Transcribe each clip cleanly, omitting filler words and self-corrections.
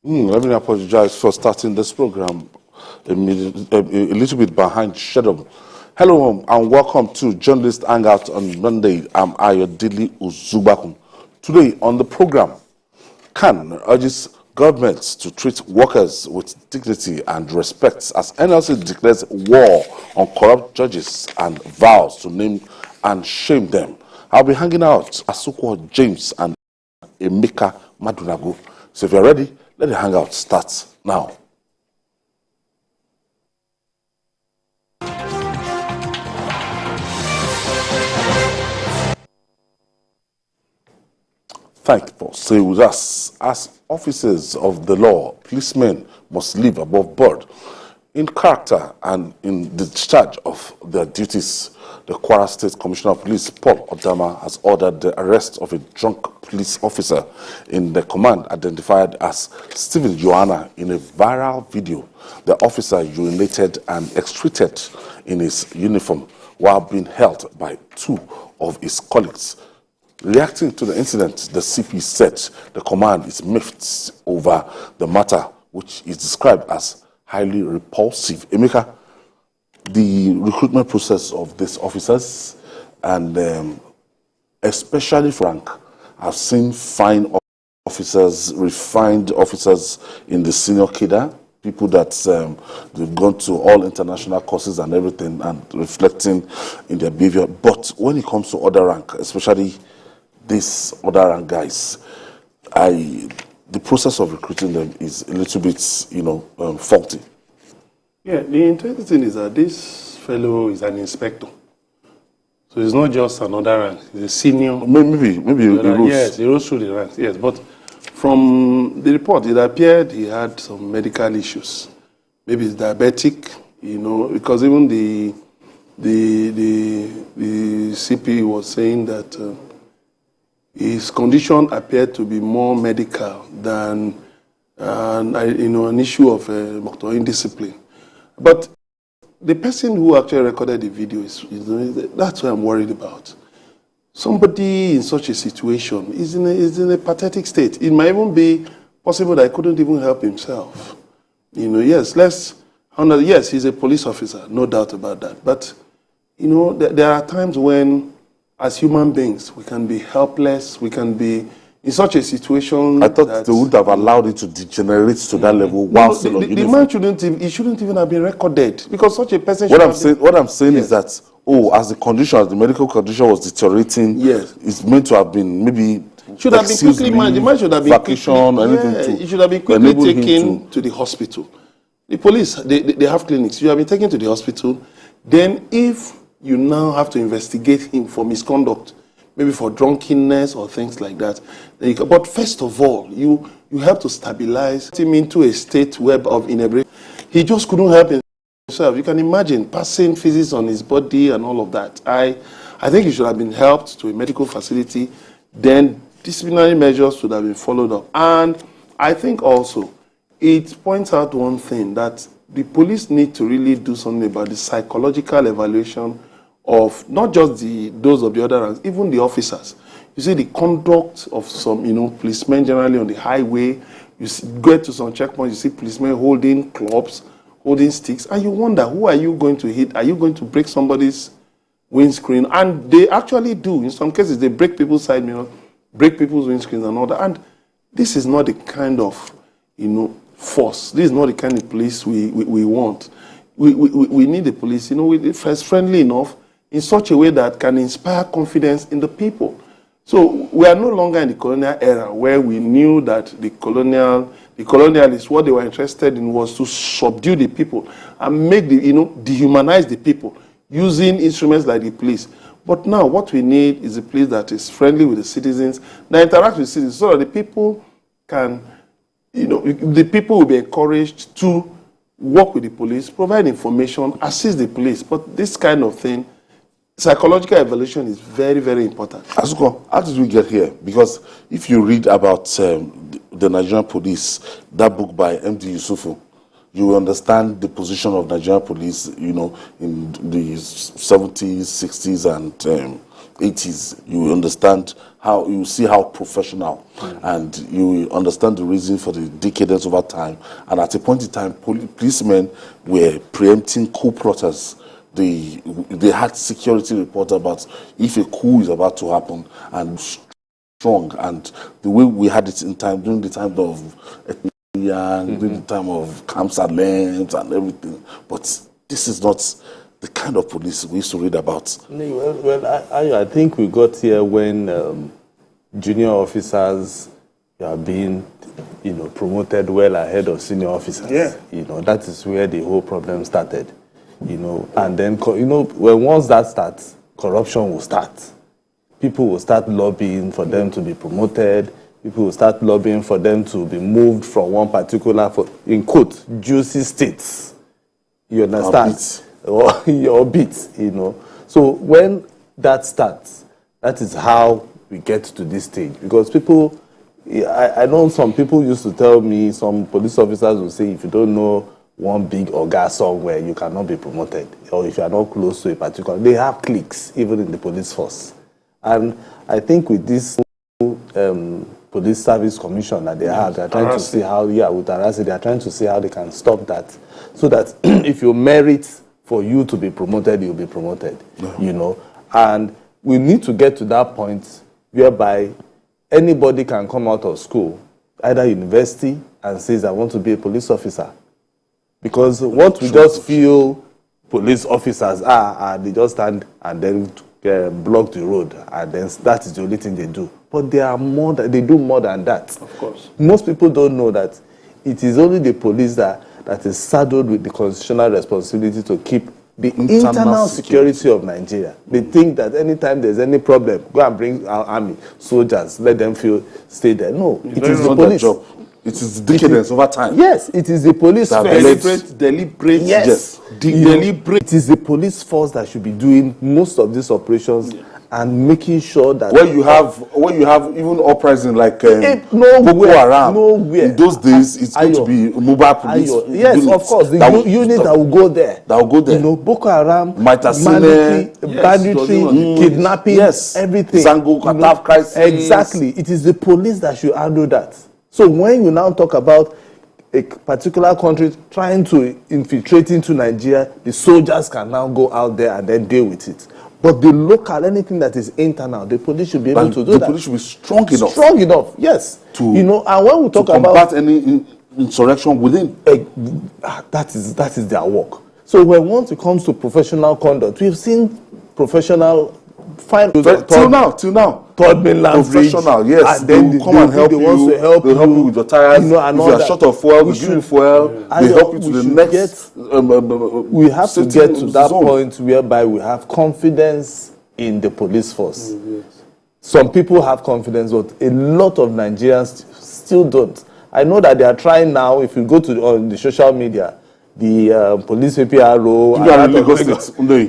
Let me apologize for starting this program a little bit behind schedule. Hello and welcome to Journalist Hangout on Monday. I'm Ayodele Uzubakum. Today on the program, CAN urges governments to treat workers with dignity and respect as NLC declares war on corrupt judges and vows to name and shame them. I'll be hanging out Asukwo James and Emeka Madunagu. So if you're ready, let the hangout start now. Thank you for staying with us. As officers of the law, policemen must live above board in character and in the discharge of their duties. The Kwara State Commissioner of Police, Paul Odama, has ordered the arrest of a drunk police officer in the command identified as Stephen Joanna. In a viral video, the officer urinated and excreted in his uniform while being held by two of his colleagues. Reacting to the incident, the CP said the command is miffed over the matter, which is described as highly repulsive. Emeka, the recruitment process of these officers and especially Frank, I've seen fine officers, refined officers in the senior cadre, people that they've gone to all international courses and everything and reflecting in their behavior. But when it comes to other rank, especially these other rank guys, the process of recruiting them is a little bit, faulty. Yeah, the interesting thing is that this fellow is an inspector. So he's not just another rank, he's a senior. Maybe he rose. Yes, he rose through the ranks, yes. But from the report, it appeared he had some medical issues. Maybe he's diabetic, because even the CP was saying that his condition appeared to be more medical than an issue of motor indiscipline. But the person who actually recorded the video that's what I'm worried about. Somebody in such a situation is in a pathetic state. It might even be possible that he couldn't even help himself. Yes, yes, he's a police officer, no doubt about that. But there are times when, as human beings, we can be helpless. We can be in such a situation. I thought they would have allowed it to degenerate to that level while still on uniform. The man shouldn't even have been recorded, because such a person. What I'm saying is that as the medical condition was deteriorating, yes, it's meant to have been maybe should have been quickly. The man should have been vacation or anything. It should have been quickly taken to the hospital. The police, they have clinics. You have been taken to the hospital. Then, if you now have to investigate him for misconduct, maybe for drunkenness or things like that. But first of all, you have to stabilize him into a state web of inebriation. He just couldn't help himself. You can imagine passing physics on his body and all of that. I think he should have been helped to a medical facility. Then disciplinary measures should have been followed up. And I think also it points out one thing, that the police need to really do something about the psychological evaluation of not just those of the other ranks, even the officers. You see the conduct of some, policemen generally on the highway. You get to some checkpoints, you see policemen holding clubs, holding sticks, and you wonder, who are you going to hit? Are you going to break somebody's windscreen? And they actually do. In some cases, they break people's side mirrors, break people's windscreens and all that. And this is not the kind of, force. This is not the kind of police we want. We need a police, first friendly enough, in such a way that can inspire confidence in the people. So we are no longer in the colonial era, where we knew that the colonialists, what they were interested in was to subdue the people and make dehumanize the people using instruments like the police. But now what we need is a police that is friendly with the citizens, that interacts with citizens, so that the people can, the people will be encouraged to work with the police, provide information, assist the police. But this kind of thing, psychological evaluation, is very, very important. Asuko, how did we get here? Because if you read about the Nigerian police, that book by M.D. Yusufu, you will understand the position of Nigerian police, in the 70s, 60s, and 80s. You will understand you see how professional, and you understand the reason for the decadence over time. And at a point in time, policemen were preempting coup plotters. They had security reports about if a coup is about to happen, and strong. And the way we had it during the time of during the time of camps and lands and everything. But this is not the kind of police we used to read about. Well, I think we got here when junior officers are being, promoted well ahead of senior officers. Yeah. That is where the whole problem started. And then, when once that starts, corruption will start. People will start lobbying for them to be promoted. People will start lobbying for them to be moved from one particular, in quote, juicy states. You understand? Or your beats, So when that starts, that is how we get to this stage. Because people, I know some people used to tell me, some police officers will say, if you don't know one big Oga somewhere, you cannot be promoted. Or if you are not close to a particular, they have cliques, even in the police force. And I think with this police service commission that they have, they're trying to see how, with Arasi, they're trying to see how they can stop that. So that if you merit for you to be promoted, you'll be promoted, And we need to get to that point whereby anybody can come out of school, either university, and says, I want to be a police officer. Because what we just feel police officers are they just stand and then block the road, and then that is the only thing they do. But they do more than that. Of course. Most people don't know that it is only the police that is saddled with the constitutional responsibility to keep the internal security of Nigeria. They think that anytime there's any problem, go and bring our army, soldiers, let them stay there. No, it is the police. Job. It is decadence over time. Yes, it is the police force. Deliberate. Yes. Deliberate. It is the police force that should be doing most of these operations and making sure that when you have even uprising like Boko Haram, in those days it's going to be mobile police. Yes, units, of course, the unit that will go there. That will go there. Boko Haram, banditry, kidnapping, everything. Zango, Kataf crisis. Exactly. It is the police that should handle that. So when you now talk about a particular country trying to infiltrate into Nigeria, the soldiers can now go out there and then deal with it. But the local, anything that is internal, the police should be able to do that. The police should be strong enough. Strong enough, yes. And when we talk about any insurrection within, that is their work. So once it comes to professional conduct, we've seen professional till now. Third mainland professional, bridge, yes. And then they will come and help you. They'll help you with your tires. If you are short of fuel, they give you fuel. They help you to the next. We have to get to that point whereby we have confidence in the police force. Yes. Some people have confidence, but a lot of Nigerians still don't. I know that they are trying now. If you go to on the social media, the police PPRO,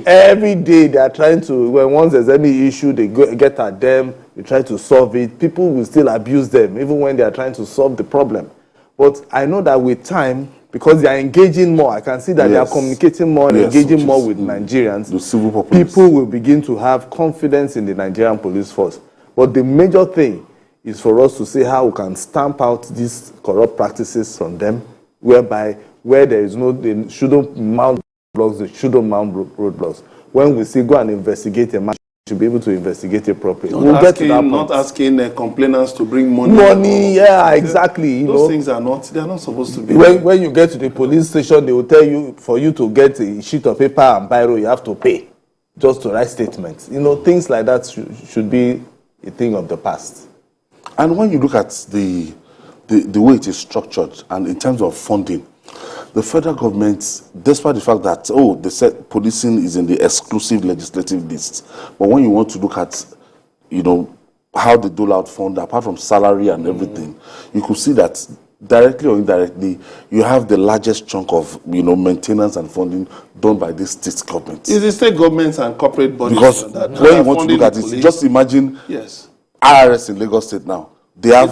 every day they are trying to, once there's any issue, they get at them, they try to solve it. People will still abuse them, even when they are trying to solve the problem. But I know that with time, because they are engaging more, I can see that they are communicating more and engaging more with Nigerians. The civil populace. People will begin to have confidence in the Nigerian police force. But the major thing is for us to see how we can stamp out these corrupt practices from them, whereby where there is they shouldn't mount blocks, they shouldn't mount roadblocks. When we say go and investigate a matter, we should be able to investigate it properly. Not asking complainants to bring money. Exactly. Those things are not supposed to be. When you get to the police station, they will tell you for you to get a sheet of paper and biro, you have to pay just to write statements. Things like that should be a thing of the past. And when you look at the way it is structured and in terms of funding, the federal government, despite the fact that, they said policing is in the exclusive legislative list, but when you want to look at, how they dole out fund, apart from salary and everything, you could see that directly or indirectly, you have the largest chunk of, maintenance and funding done by the state government. It's the state governments and corporate bodies. Because when you want to look at it, just imagine IRS in Lagos State now. They have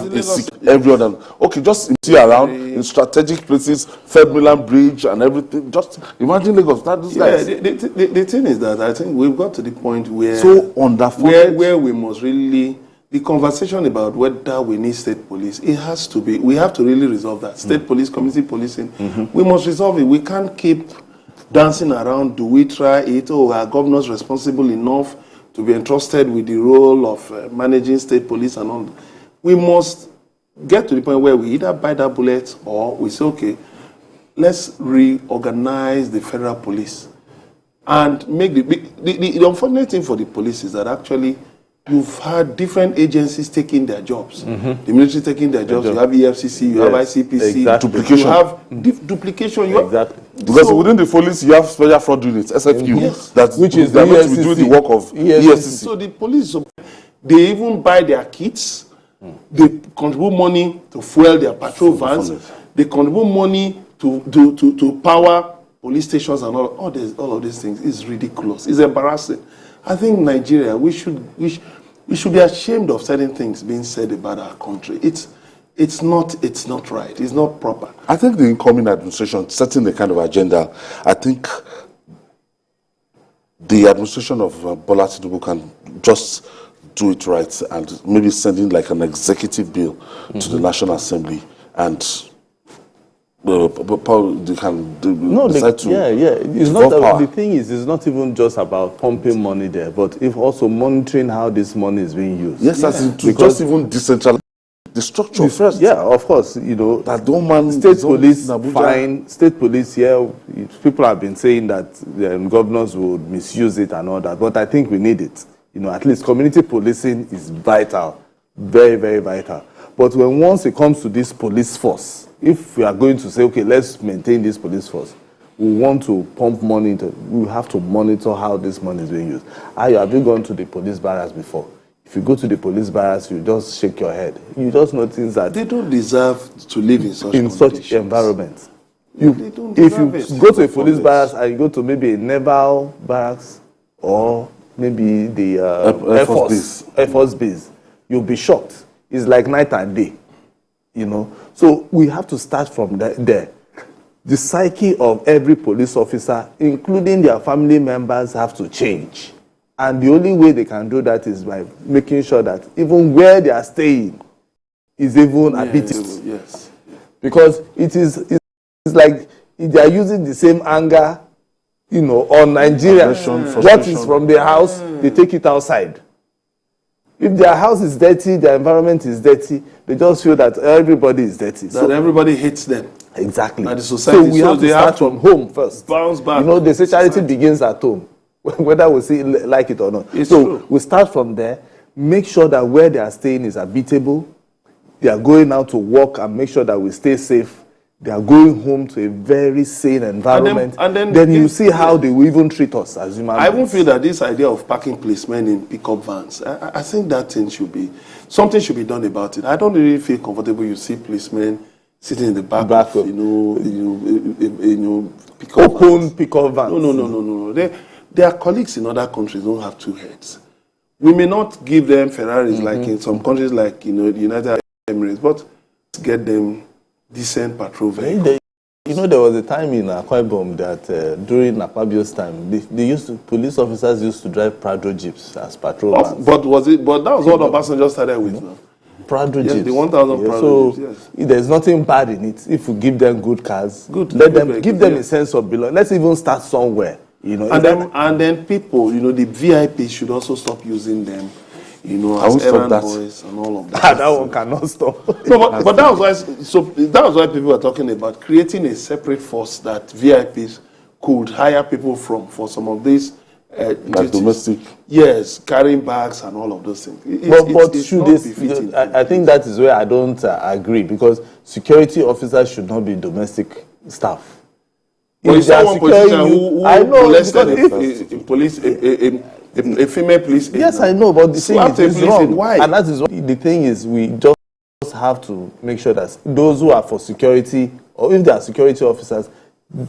every other. Okay, just see around in strategic places, Third Mainland Bridge and everything. Just imagine Lagos. The thing is that I think we've got to the point where so underfunded, where we must really the conversation about whether we need state police, it has to be, we have to really resolve that. State police, community policing, we must resolve it. We can't keep dancing around, do we try it, or are governors responsible enough to be entrusted with the role of managing state police and all. We must get to the point where we either bite that bullet or we say, okay, let's reorganize the federal police and make the unfortunate thing for the police is that actually you've had different agencies taking their jobs. The military taking their jobs. You have EFCC, you have ICPC. Exactly. Duplication. You have duplication. You Exactly. Because within the police, you have special fraud units, SFU, Yes. which is the meant to be doing the work of EFCC. So the police, they even buy their kits. They contribute money to fuel their patrol vans. They contribute money to power police stations and all of these things. Is ridiculous. It's embarrassing. I think Nigeria, we should be ashamed of certain things being said about our country. It's not right. It's not proper. I think the incoming administration setting the kind of agenda. I think the administration of Bola Tinubu can just do it right and maybe send in like an executive bill to the National Assembly and they can decide to It's not the thing is, it's not even just about pumping money there, but if also monitoring how this money is being used. Yes, as in to just even decentralize the structure first. Yeah, of course, you know, that don't man state police fine. State police here, people have been saying that governors would misuse it and all that, but I think we need it. You know, at least community policing is vital, very, very vital. But once it comes to this police force, if we are going to say, okay, let's maintain this police force, we want to pump money into, we have to monitor how this money is being used. Have you gone to the police barracks before? If you go to the police barracks, you just shake your head. You just notice that they don't deserve to live in such environments. If you go to a police barracks and you go to maybe a naval barracks or maybe the Air Force base, you'll be shocked. It's like night and day, you know. So we have to start from there. The psyche of every police officer, including their family members, have to change. And the only way they can do that is by making sure that even where they are staying is even habitable. Yes. Because it's like they are using the same anger, you know, on Nigeria. What is from their house, they take it outside. If their house is dirty, their environment is dirty, they just feel that everybody is dirty. That everybody hates them. Exactly. And the society. So we have to start from home first. Bounce back. You know, they say charity begins at home, whether we see like it or not. It's so true. We start from there, make sure that where they are staying is habitable. They are going out to work and make sure that we stay safe. They are going home to a very sane environment. And then you see how they will even treat us as human beings. I even feel that this idea of parking policemen in pickup vans, I think that thing something should be done about it. I don't really feel comfortable. You see policemen sitting in the back of pickup vans. Pickup vans. No. Their colleagues in other countries don't have two heads. We may not give them Ferraris like in some countries like the United Arab Emirates, but let's get them decent patrol vehicles. You know, there was a time in Akwa Ibom that during Akpabio's time, police officers used to drive Prado jeeps as patrol vans. But that was what Obasanjo started with now. Prado jeeps. The 1,000 Prado jeeps, yes. There's nothing bad in it if we give them good cars. Give them a sense of belonging. Let's even start somewhere. You know, and then people, the VIPs should also stop using them. As errand boys and all of that. That one cannot stop. No, but that was why people were talking about creating a separate force that VIPs could hire people for some of these like domestic. Yes, carrying bags and all of those things. I think that is where I don't agree, because security officers should not be domestic staff. But if someone politician who molested a female police. Yes, I know, but the thing is wrong. Why? And that is what the thing is. We just have to make sure that those who are for security, or if they are security officers,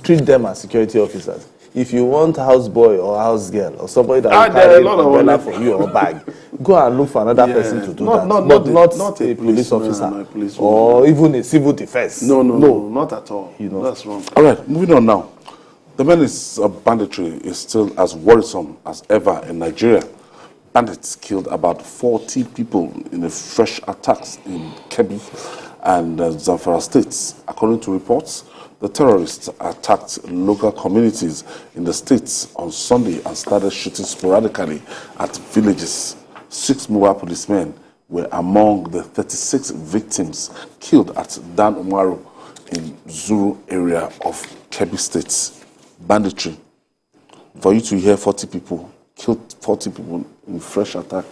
treat them as security officers. If you want houseboy or housegirl or somebody that will carry an umbrella for you or bag, go and look for another person to do that. Not a police officer or even a civil defense. No, not at all. That's wrong. All right, moving on now. The menace of banditry is still as worrisome as ever in Nigeria. Bandits killed about 40 people in a fresh attacks in Kebbi and Zamfara states. According to reports, the terrorists attacked local communities in the states on Sunday and started shooting sporadically at villages. 6 mobile policemen were among the 36 victims killed at Dan Umaru in Zuru area of Kebbi State. Banditry. For you to hear 40 people, killed 40 people in fresh attack,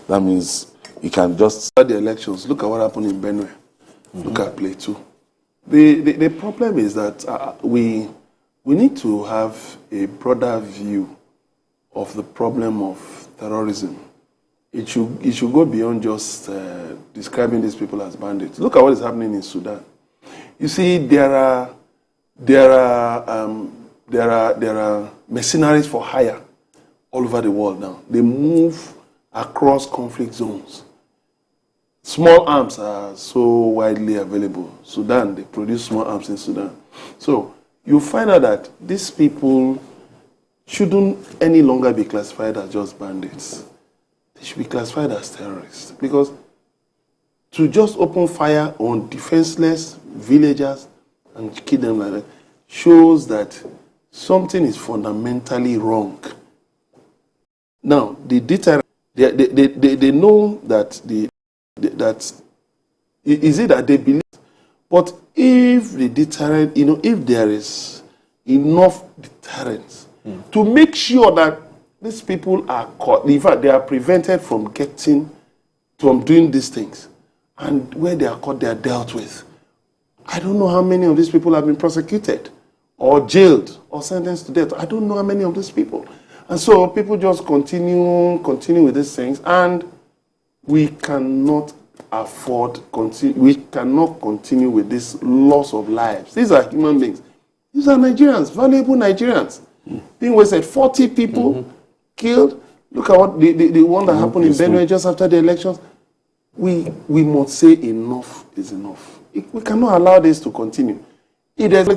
that means you can just... The elections, look at what happened in Benue. Look at Plateau. The problem is that we need to have a broader view of the problem of terrorism. It should go beyond just describing these people as bandits. Look at what is happening in Sudan. You see, there are mercenaries for hire all over the world now. They move across conflict zones. Small arms are so widely available. Sudan, they produce small arms in Sudan. So you find out that these people shouldn't any longer be classified as just bandits. They should be classified as terrorists. Because to just open fire on defenseless villagers and kill them like that shows that something is fundamentally wrong. Now, the deterrent, they know that is it that they believe, but if the deterrent, if there is enough deterrence to make sure that these people are caught, in fact, they are prevented from doing these things, and where they are caught, they are dealt with. I don't know how many of these people have been prosecuted or jailed or sentenced to death. I don't know how many of these people. And so people just continue with these things, and we cannot we cannot continue with this loss of lives. These are human beings. These are Nigerians, valuable Nigerians. Being wasted, 40 people killed. Look at what the one that happened in Benue just after the elections. We must say enough is enough. We cannot allow this to continue. If there's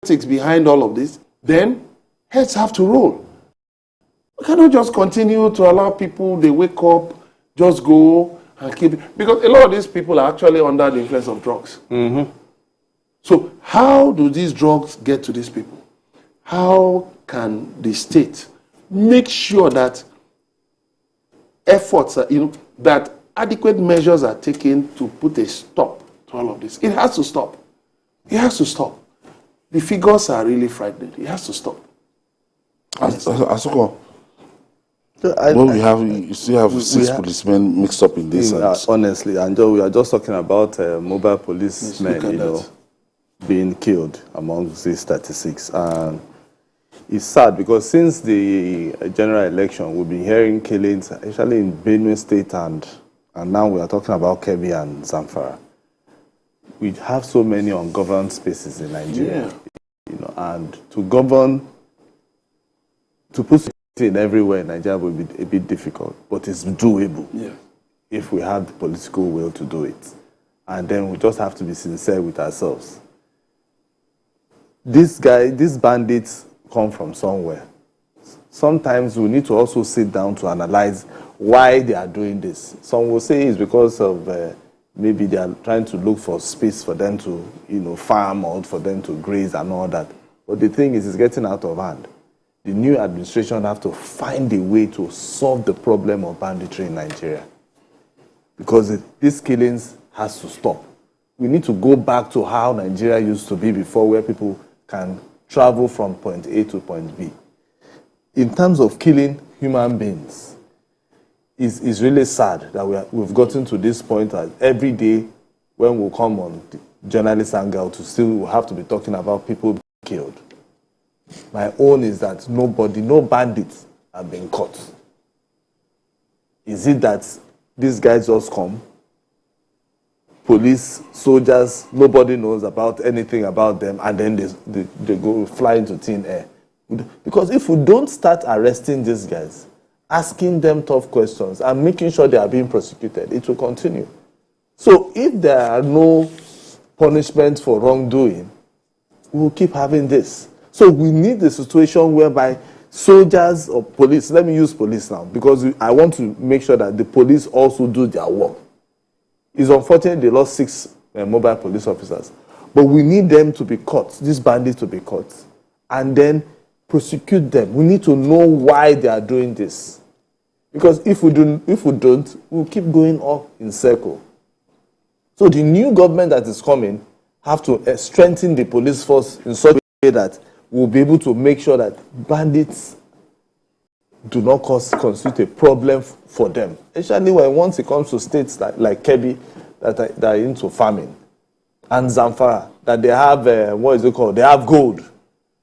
politics behind all of this, then heads have to roll. We cannot just continue to allow people, they wake up, just go and keep it. Because a lot of these people are actually under the influence of drugs. So how do these drugs get to these people? How can the state make sure that efforts, that adequate measures are taken to put a stop to all of this? It has to stop. It has to stop. The figures are really frightening. It has to stop. Asoko, you still have 6 policemen mixed up in this. Honestly, and we are just talking about mobile policemen, being killed among these 36. And it's sad because since the general election, we've been hearing killings, especially in Benue State, and now we are talking about Kebbi and Zamfara. We have so many ungoverned spaces in Nigeria, and to govern, to put in everywhere in Nigeria will be a bit difficult, but it's doable if we have the political will to do it. And then we just have to be sincere with ourselves. These bandits come from somewhere. Sometimes we need to also sit down to analyze why they are doing this. Some will say it's because of maybe they are trying to look for space for them to, farm or for them to graze and all that. But the thing is, it's getting out of hand. The new administration have to find a way to solve the problem of banditry in Nigeria. Because these killings has to stop. We need to go back to how Nigeria used to be before, where people can travel from point A to point B. In terms of killing human beings, it's really sad that we've gotten to this point that every day when we come on the journalist Hangout, we'll have to be talking about people being killed. My own is that no bandits have been caught. Is it that these guys just come, police, soldiers, nobody knows about anything about them, and then they go fly into thin air? Because if we don't start arresting these guys, asking them tough questions, and making sure they are being prosecuted, it will continue. So if there are no punishments for wrongdoing, we will keep having this. So we need a situation whereby soldiers or police, let me use police now, because I want to make sure that the police also do their work. It's unfortunate they lost 6 mobile police officers, but we need them to be caught, these bandits to be caught, and then prosecute them. We need to know why they are doing this. Because if we don't, we'll keep going up in circle. So the new government that is coming have to strengthen the police force in such a way that we'll be able to make sure that bandits do not constitute a problem for them. Especially once it comes to states like Kebbi that are into farming, and Zamfara, that they have, they have gold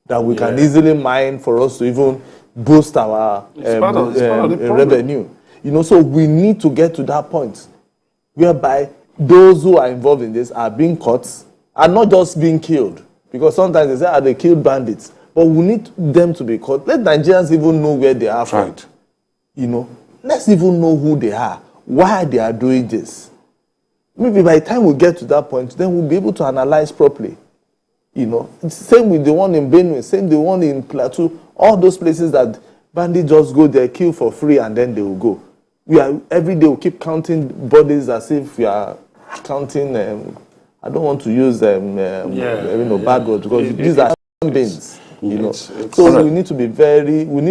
that we can easily mine for us to even boost our revenue. So we need to get to that point whereby those who are involved in this are being caught and not just being killed. Because sometimes they say, they killed bandits. But we need them to be caught. Let Nigerians even know where they are from. Let's even know who they are, why they are doing this. Maybe by the time we get to that point, then we'll be able to analyze properly. Same with the one in Benue, same the one in Plateau, all those places that bandits just go there, kill for free, and then they will go. Every day we keep counting bodies as if we are counting, I don't want to use bad words, because these are human beings. So we need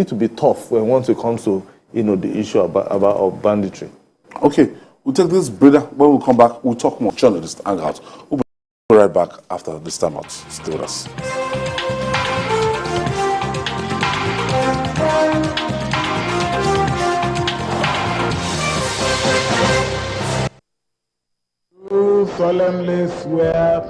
to be tough once it comes to the issue about banditry. Okay, we'll take this breather. When we come back, we'll talk more journalist Hangout. We'll be right back after this time out. Stay with us. Do solemnly swear.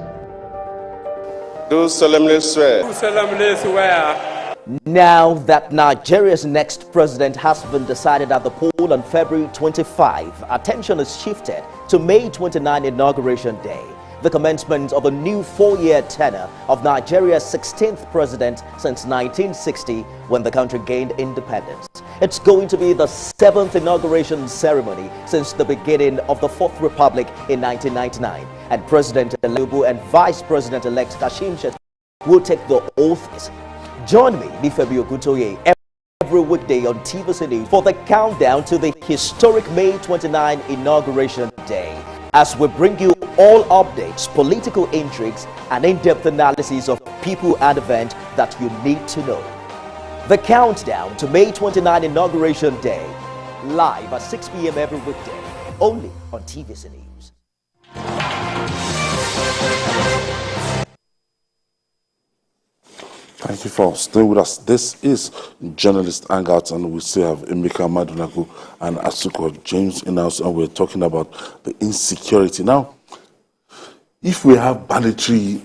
Do solemnly swear. Do solemnly swear. Now that Nigeria's next president has been decided at the poll on February 25, attention is shifted to May 29 Inauguration Day, the commencement of a new 4-year tenure of Nigeria's 16th president since 1960, when the country gained independence. It's going to be the 7th inauguration ceremony since the beginning of the 4th Republic in 1999, and President-elect Tinubu and Vice President-elect Kashim Shettima will take the oath. Join me, Nifebi Ogutoye, every weekday on TVC News for the countdown to the historic May 29 Inauguration Day, as we bring you all updates, political intrigues, and in-depth analysis of people and events that you need to know. The countdown to May 29 Inauguration Day, live at 6 p.m. every weekday, only on TVC News. Thank you for staying with us. This is Journalist Hangout, and we still have Emeka Madunaku and Asuko James in house, and we're talking about the insecurity. Now, if we have banditry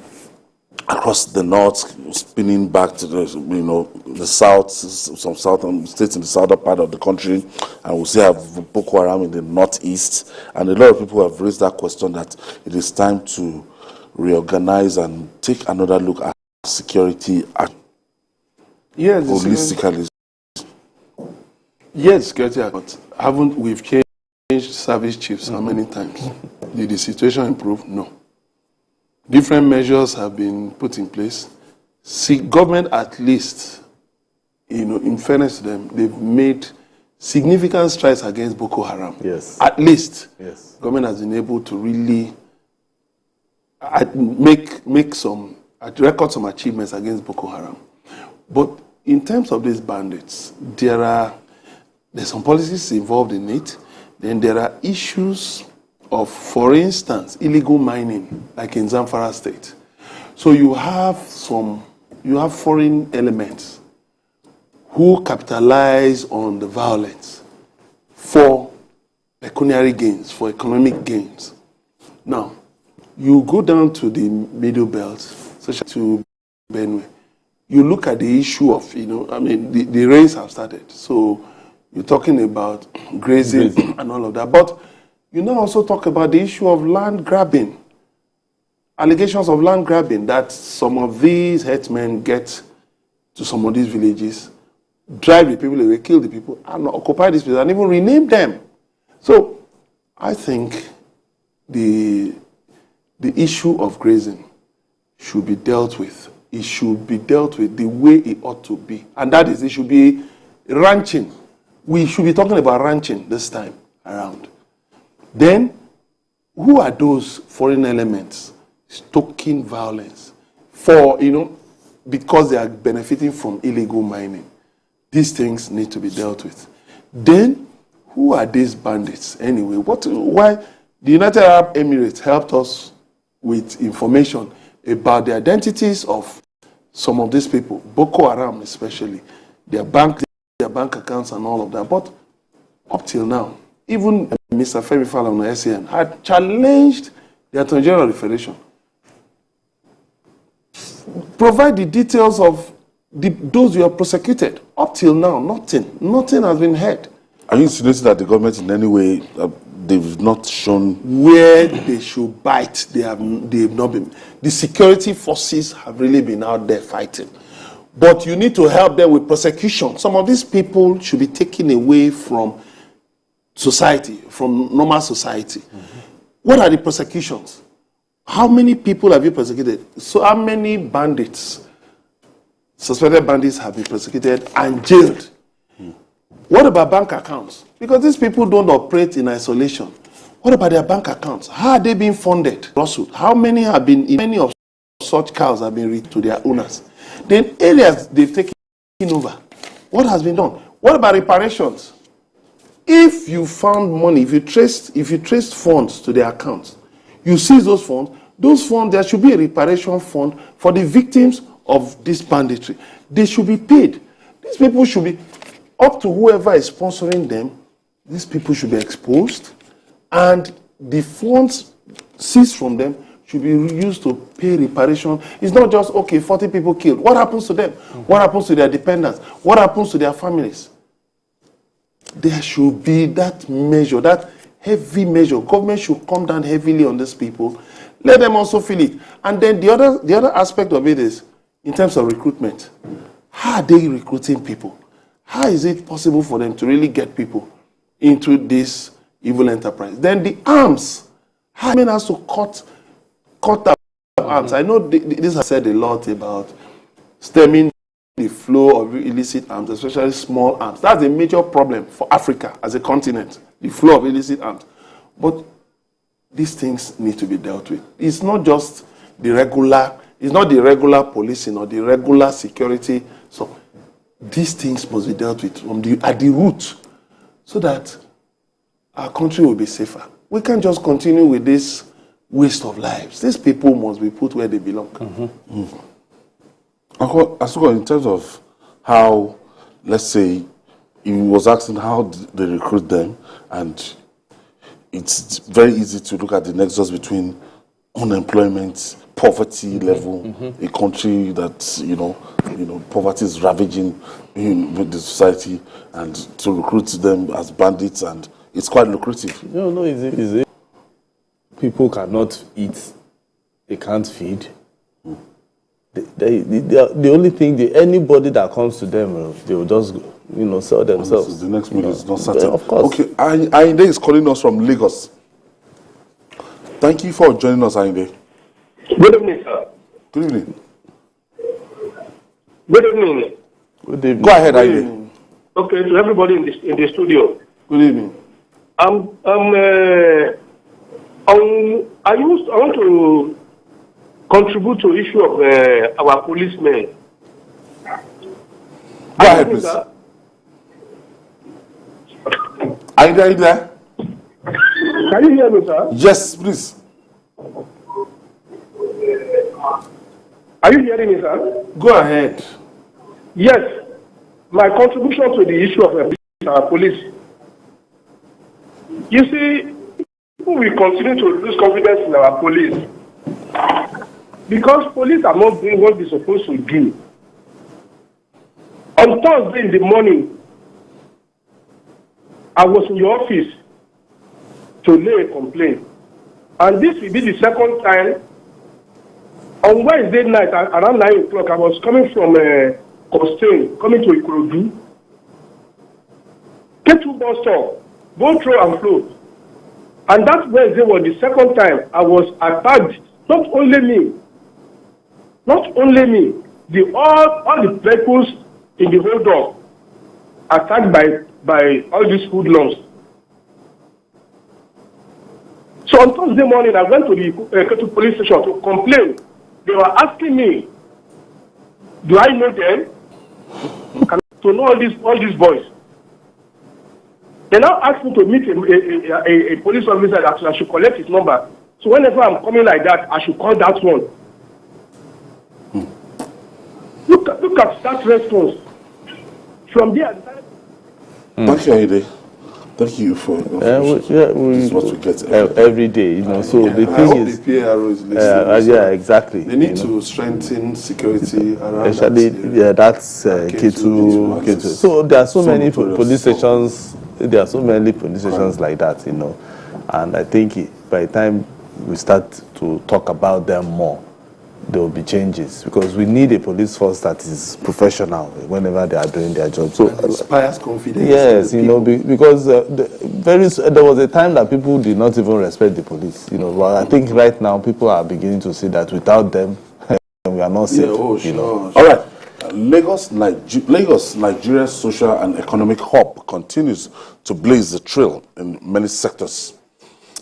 across the north, spinning back to the south, some southern states in the southern part of the country, and we still have Boko Haram in the northeast, and a lot of people have raised that question that it is time to reorganize and take another look at security holistically. Yes, security, but we've changed service chiefs how many times? Did the situation improve? No. Different measures have been put in place. Government, at least, in fairness to them, they've made significant strides against Boko Haram. Yes. At least. Yes. Government has been able to really record some achievements against Boko Haram. But in terms of these bandits, there's some policies involved in it. Then there are issues of, for instance, illegal mining, like in Zamfara state. So you have foreign elements who capitalize on the violence for pecuniary gains, for economic gains. Now, you go down to the middle belt, such as to Benue. You look at the issue of, the rains have started. So you're talking about grazing and all of that. But you now also talk about the issue of land grabbing. Allegations of land grabbing that some of these headsmen get to some of these villages, drive the people away, kill the people, and occupy these places, and even rename them. So I think the issue of grazing should be dealt with it should be dealt with the way it ought to be. And that is, it should be ranching. We should be talking about ranching this time around. Then, who are those foreign elements stoking violence for, because they are benefiting from illegal mining? These things need to be dealt with. Then, who are these bandits anyway? Why the United Arab Emirates helped us with information about the identities of some of these people, Boko Haram especially, their bank accounts and all of that. But up till now, even Mr. Femi Falana SAN had challenged the Attorney General of the Federation. Provide the details of those who are prosecuted. Up till now, nothing has been heard. Are you insinuating that the government in any way, they've not shown where they should bite? They've not been. The security forces have really been out there fighting. But you need to help them with prosecution. Some of these people should be taken away from society, from normal society. Mm-hmm. What are the prosecutions? How many people have you persecuted? So how many bandits, suspected bandits, have been persecuted and jailed? What about bank accounts? Because these people don't operate in isolation. What about their bank accounts? How are they being funded? How many have been, many of such cows have been returned to their owners? Then areas they've taken over, what has been done? What about reparations? If you found money, if you traced funds to their accounts, you seize those funds, there should be a reparation fund for the victims of this banditry. They should be paid. These people should be, up to whoever is sponsoring them, these people should be exposed, and the funds seized from them should be used to pay reparation. It's not just, okay, 40 people killed. What happens to them? Mm-hmm. What happens to their dependents? What happens to their families? There should be that measure, that heavy measure. Government should come down heavily on these people. Let them also feel it. And then the other aspect of it is, in terms of recruitment, how are they recruiting people? How is it possible for them to really get people into this evil enterprise? Then the arms. How many has to cut the arms? I know this has said a lot about stemming the flow of illicit arms, especially small arms. That's a major problem for Africa as a continent, the flow of illicit arms. But these things need to be dealt with. It's not just the regular policing or the regular security. So these things must be dealt with at the root so that our country will be safer. We can't just continue with this waste of lives. These people must be put where they belong. Mm-hmm. Mm-hmm. In terms of how, let's say, he was asking how they recruit them, and it's very easy to look at the nexus between unemployment, poverty level, a country that poverty is ravaging with the society, and to recruit them as bandits, and it's quite lucrative. No, is it? People cannot eat, they can't feed. The only thing, anybody that comes to them, they will just sell themselves. The next meal is not certain. Of course. Okay, Ainde is calling us from Lagos. Thank you for joining us, Ainde. Good evening, sir. Good evening. Good evening. Good evening. Go ahead, Ainde. Okay, to everybody in the studio. Good evening. I want to contribute to the issue of our policemen. Go ahead, please. Are you there? Can you hear me, sir? Yes, please. Are you hearing me, sir? Go ahead. Yes. My contribution to the issue of our police. You see, people will continue to lose confidence in our police because police are not doing what they're supposed to do. On Thursday in the morning, I was in your office to lay a complaint. And this will be the second time. On Wednesday night, around 9 o'clock, I was coming from Costain, coming to Ikorodu. K2 bus stop, both row and flow. And that Wednesday was the second time I was attacked, not only me, Not only me, all the vehicles in the hold up attacked by all these hoodlums. So on Thursday morning, I went to the Ekiti police station to complain. They were asking me, do I know them? To know all these boys. They now asked me to meet a police officer that I should collect his number. So whenever I'm coming like that, I should call that one. Look at that response. From there, Thank you, Aide. Thank you for this is what we get every day. You know, so the thing is, the PRO is listening. yeah, exactly. They need to strengthen security around actually, that's Ketu. So there are so many police stations. There are so many police stations like that, you know, and I think by the time we start to talk about them more, there will be changes, because we need a police force that is professional whenever they are doing their job. So inspires confidence. Yes, you know, because there was a time that people did not even respect the police. You know, but I think right now people are beginning to see that without them, we are not safe. You know. All right. Lagos, Nigeria's social and economic hub, continues to blaze the trail in many sectors.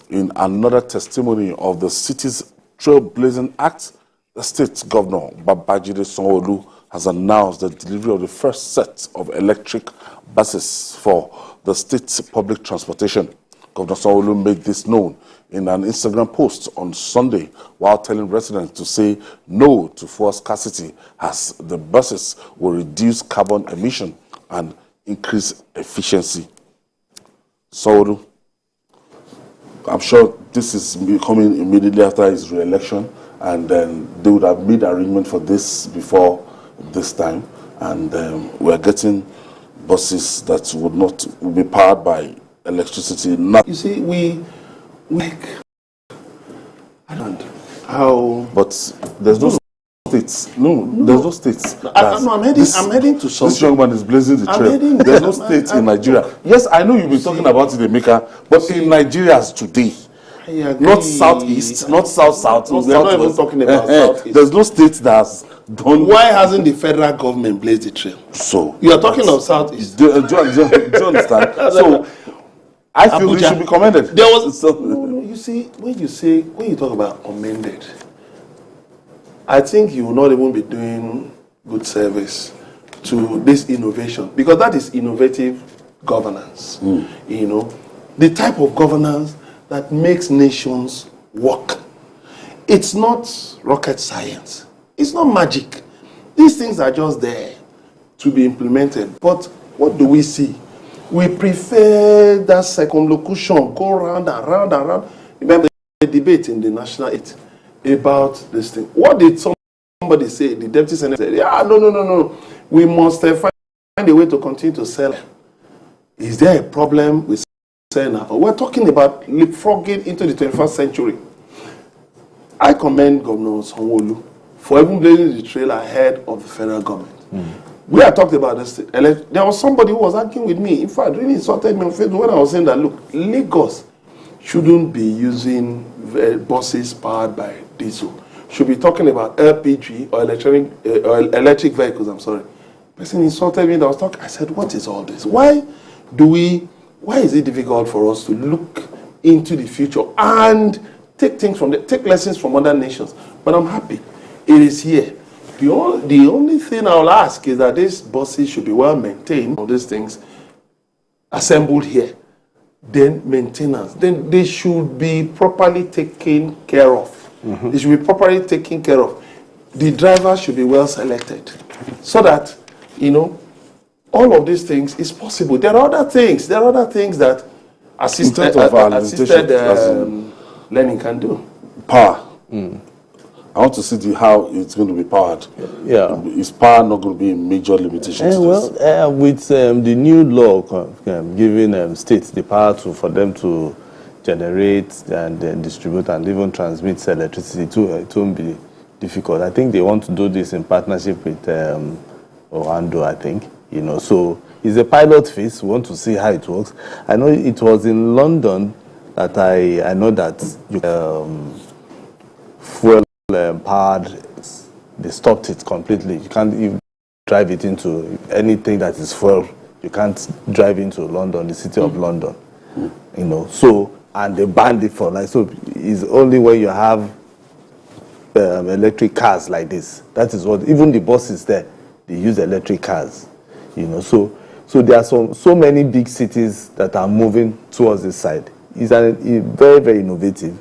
In another testimony of the city's trailblazing act, the state governor, Babajide Sanwo-Olu, has announced the delivery of the first set of electric buses for the state's public transportation. Governor Sanwo-Olu made this known in an Instagram post on Sunday while telling residents to say no to fuel scarcity, as the buses will reduce carbon emission and increase efficiency. Sanwo-Olu, I'm sure this is coming immediately after his re-election, and they would have made arrangement for this before this time, and we're getting buses that will be powered by electricity. You see, we I don't know how, but there's no states. No, there's no states. I'm heading to something. This young man is blazing the trail. There's no states in Nigeria. Yes, I know you've been talking about it, Emeka, but in Nigeria today, not southeast, not south, we're not even talking about southeast. There's no state that's done. Why hasn't the federal government blazed the trail? So you are talking of southeast. Do you understand? So I feel Abuja, we should be commended. There was no. You see, when you talk about commended, I think you will not even be doing good service to this innovation, because that is innovative governance. You know, the type of governance that makes nations work. It's not rocket science. It's not magic. These things are just there to be implemented. But what do we see? We prefer that circumlocution, go round and round and round. Remember the debate in the National 8 about this thing. What did somebody say? The deputy senator said, no. We must find a way to continue to sell. Is there a problem with selling? We're talking about leapfrogging into the 21st century. I commend Governor Sanwo-Olu for even blazing the trail ahead of the federal government. We had talked about this. There was somebody who was arguing with me. In fact, really insulted me on Facebook when I was saying that, look, Lagos shouldn't be using buses powered by diesel. Should be talking about LPG or electric vehicles, I'm sorry. The person insulted me that I was talking. I said, what is all this? Why is it difficult for us to look into the future and take lessons from other nations? But I'm happy. It is here. The only thing I'll ask is that these buses should be well maintained. All these things assembled here. Then maintenance. Then they should be properly taken care of. They should be properly taken care of. The driver should be well selected, so that, you know, all of these things is possible. There are other things. That assisted learning can do. Power. I want to see how it's going to be powered. Yeah. Is power not going to be a major limitation to this? With the new law giving states the power for them to generate and distribute and even transmit electricity, it won't be difficult. I think they want to do this in partnership with Orlando, I think. You know, so it's a pilot phase. We want to see how it works. I know it was in London that I know that fuel powered they stopped it completely. You can't even drive it into anything that is fuel. You can't drive into London, the city of London. You know, so, and they banned it for, like, so it's only when you have electric cars like this. That is what, even the buses there, they use electric cars. You know, so there are so many big cities that are moving towards this side. It's very, very innovative.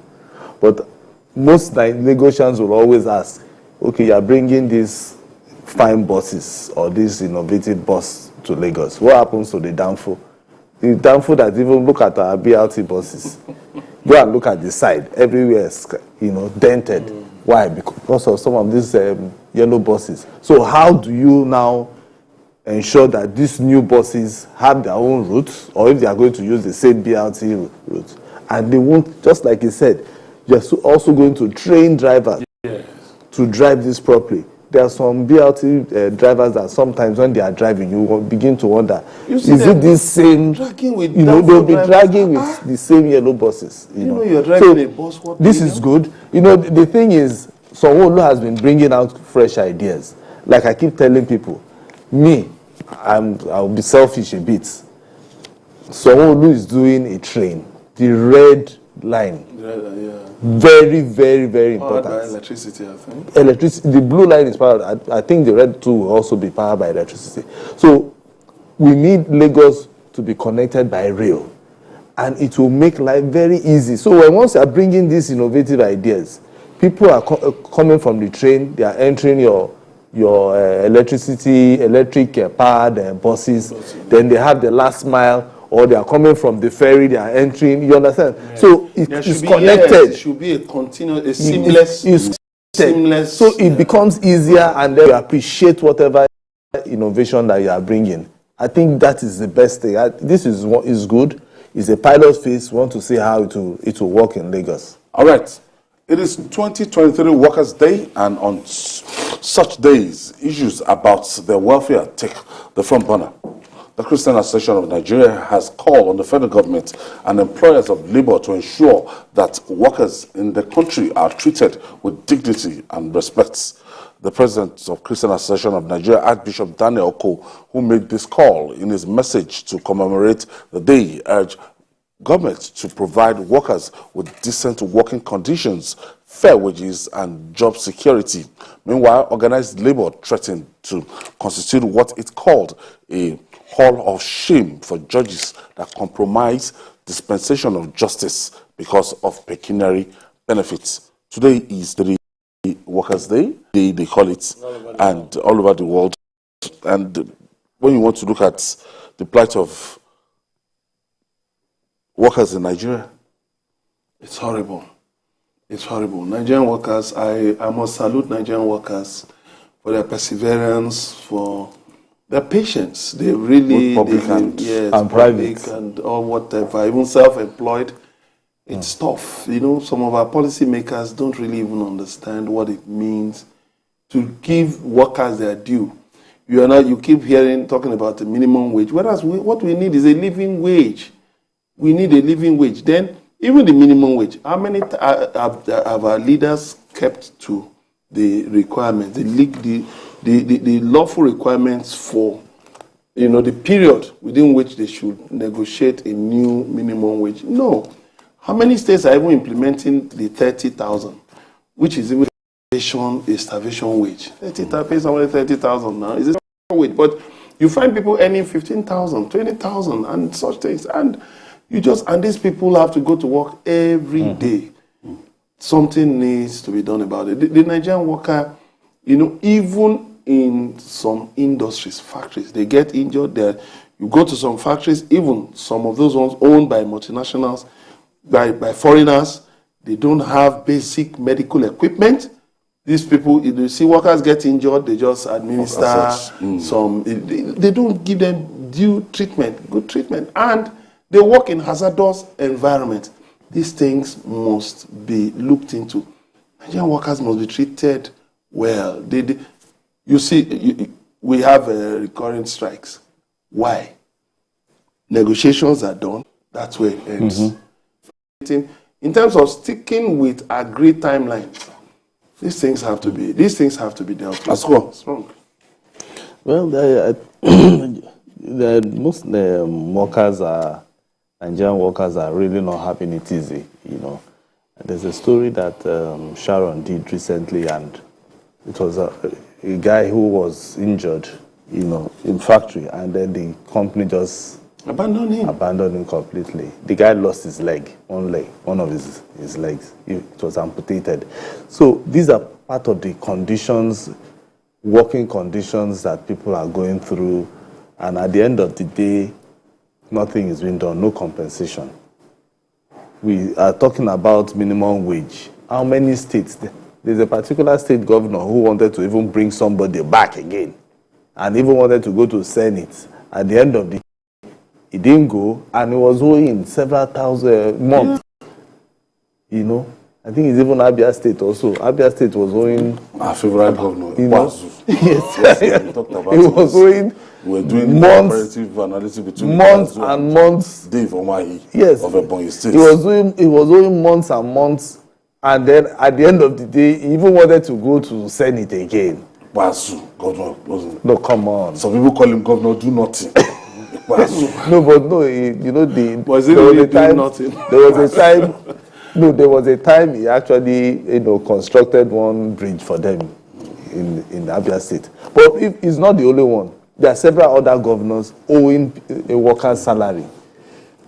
But most Lagosians will always ask, okay, you are bringing these fine buses or this innovative bus to Lagos. What happens to the downfall? The downfall that even look at our BRT buses. Go and look at the side. Everywhere is, you know, dented. Why? Because of some of these yellow buses. So how do you now ensure that these new buses have their own routes, or if they are going to use the same BRT route? And they won't, just like he said, you're also going to train drivers to drive this properly. There are some BRT drivers that sometimes when they are driving, you will begin to wonder, is it this same, with you know, they'll be dragging with the same yellow buses. You know, you're driving a bus. What this is good. You know, the thing is, Sanwo-Olu has been bringing out fresh ideas. Like I keep telling people, I'll be selfish a bit. Sanwo-Olu is doing a train, the red line. Very, very, very important. Powered by electricity, I think. Electricity. The blue line is powered. I think the red too will also be powered by electricity. So we need Lagos to be connected by rail, and it will make life very easy. So when once you are bringing these innovative ideas, people are coming from the train. They are entering your electric powered buses. Then they have the last mile. Or they are coming from the ferry, they are entering, you understand? Yeah. So it is connected. Yes, it should be a continuous, a seamless. Seamless. So it becomes easier, and then you appreciate whatever innovation that you are bringing. I think that is the best thing. This is what is good. It's a pilot phase. We want to see how it will work in Lagos. All right. It is 2023 Workers' Day, and on such days, issues about their welfare take the front burner. The Christian Association of Nigeria has called on the federal government and employers of labor to ensure that workers in the country are treated with dignity and respect. The president of Christian Association of Nigeria, Archbishop Daniel Oko, who made this call in his message to commemorate the day, urged government to provide workers with decent working conditions, fair wages, and job security. Meanwhile, organized labor threatened to constitute what it called a hall of shame for judges that compromise dispensation of justice because of pecuniary benefits. Today is the Workers' Day, they call it, and all over the world. And when you want to look at the plight of workers in Nigeria, it's horrible. It's horrible. Nigerian workers, I must salute Nigerian workers for their perseverance, for their patience. They really, public and private and all whatever, even self-employed. It's tough. You know, some of our policymakers don't really even understand what it means to give workers their due. You keep talking about the minimum wage, whereas what we need is a living wage. We need a living wage. Then, even the minimum wage, how many have our leaders kept to the requirements, the lawful requirements for, the period within which they should negotiate a new minimum wage? No. How many states are even implementing the 30,000, which is even a starvation wage? 30,000 now is a starvation wage, but you find people earning 15,000, 20,000, and such things, and these people have to go to work every day. Something needs to be done about it. The Nigerian worker, even in some industries, factories, they get injured there. You go to some factories, even some of those ones owned by multinationals, by foreigners, they don't have basic medical equipment. These people, you see workers get injured, they just administer some, they don't give them due treatment, good treatment, and they work in hazardous environments. These things must be looked into. Nigerian workers must be treated well. You see, we have recurring strikes. Why? Negotiations are done. That's where it ends. In terms of sticking with agreed timelines, These things have to be dealt with. Let's go. It's wrong. Well, most workers are Nigerian workers are really not having it easy. There's a story that Sharon did recently, and it was a guy who was injured, in factory, and then the company just abandoned him completely. The guy lost his leg, one of his legs. It was amputated. So these are part of the conditions, working conditions that people are going through, and at the end of the day, nothing is being done, no compensation. We are talking about minimum wage. How many states? There's a particular state governor who wanted to even bring somebody back again, and even wanted to go to Senate. At the end of the day, he didn't go, and he was owing several thousand months. I think it's even Abia State also. Abia State was owing. Our favorite governor. Yes. We talked about he was owing. We're doing months, comparative analysis between months and months. Dave Omahi yes. of Ebonyi State. He was owing months and months, and then at the end of the day, he even wanted to go to Senate again. Basu, governor wasn't. No, come on. Some people call him governor do nothing. No, but no, was it really doing nothing? There was a time. No, there was a time he actually, constructed one bridge for them in Abia State. But he's not the only one. There are several other governors owing a worker's salary.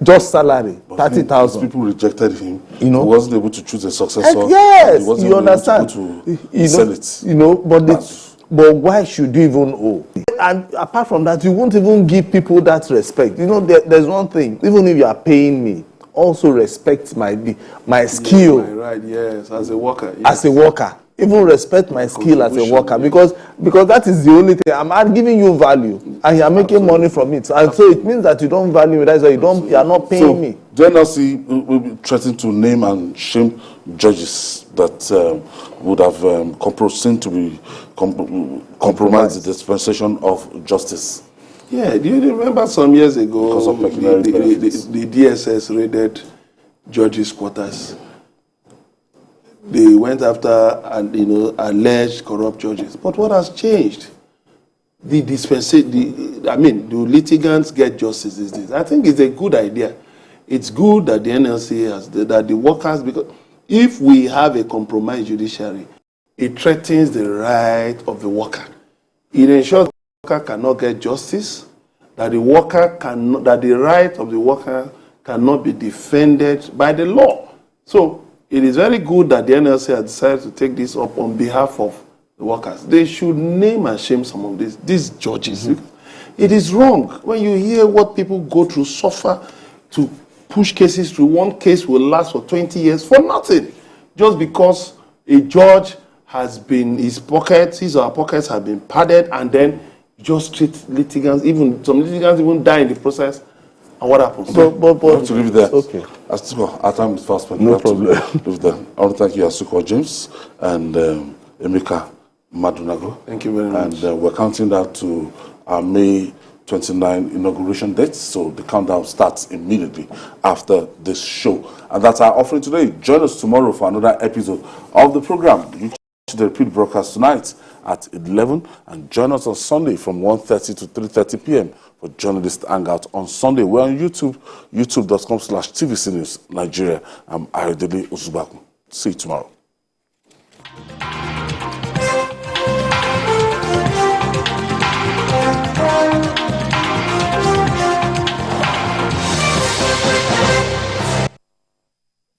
Just salary, 30,000. People rejected him. He wasn't able to choose a successor. Yes, he wasn't you able understand. To Senate. But why should you even owe? And apart from that, you won't even give people that respect. There's one thing. Even if you are paying me, also respect my skill. Yeah, right, yes, as a worker. Yes. As a worker. Even respect my skill as a worker, because that is the only thing. I'm giving you value, and you're making money from it. And so it means that you don't value me. That's why you're not paying me. JNLC will be threatening to name and shame judges that would have seen to be compromised the dispensation of justice. Yeah, do you remember some years ago Because of pecuniary benefits. the DSS raided judges' quarters? They went after alleged corrupt judges. But what has changed? The litigants get justice these days. I think it's a good idea. It's good that the NLC that the workers, because if we have a compromised judiciary, it threatens the right of the worker. It ensures the worker cannot get justice, that the right of the worker cannot be defended by the law. So it is very good that the NLC has decided to take this up on behalf of the workers. They should name and shame some of these judges. Mm-hmm. It is wrong when you hear what people go through, suffer to push cases through. One case will last for 20 years for nothing, just because a judge has been, his or her pockets have been padded, and then just treat litigants, even some litigants even die in the process. And what happens? We have to leave it there. Okay. Our time is fast spent. No problem. Leave it there. I want to thank you, Asuko James and Emeka Madunago. Thank you very much. And we're counting down to our May 29 inauguration date, so the countdown starts immediately after this show. And that's our offering today. Join us tomorrow for another episode of the program. You can watch the repeat broadcast tonight at 11, and join us on Sunday from 1:30 to 3:30 p.m. for Journalist Hangout on Sunday. We're on YouTube, youtube.com/TVC News Nigeria. I'm Ayodele Ozubaku. See you tomorrow.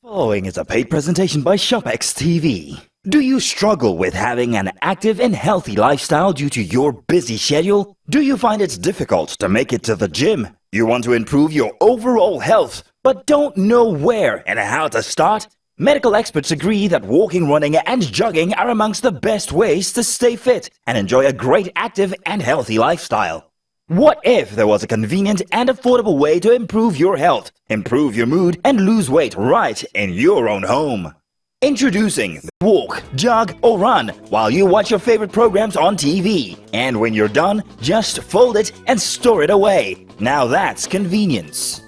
Following is a paid presentation by ShopX TV. Do you struggle with having an active and healthy lifestyle due to your busy schedule? Do you find it difficult to make it to the gym? You want to improve your overall health, but don't know where and how to start? Medical experts agree that walking, running, and jogging are amongst the best ways to stay fit and enjoy a great active and healthy lifestyle. What if there was a convenient and affordable way to improve your health, improve your mood, and lose weight right in your own home? Introducing Walk, Jog, or Run while you watch your favorite programs on TV. And when you're done, just fold it and store it away. Now that's convenience.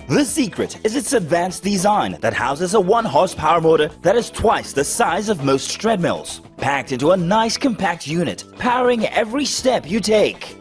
The secret is its advanced design that houses a 1-horsepower motor that is twice the size of most treadmills, packed into a nice compact unit, powering every step you take.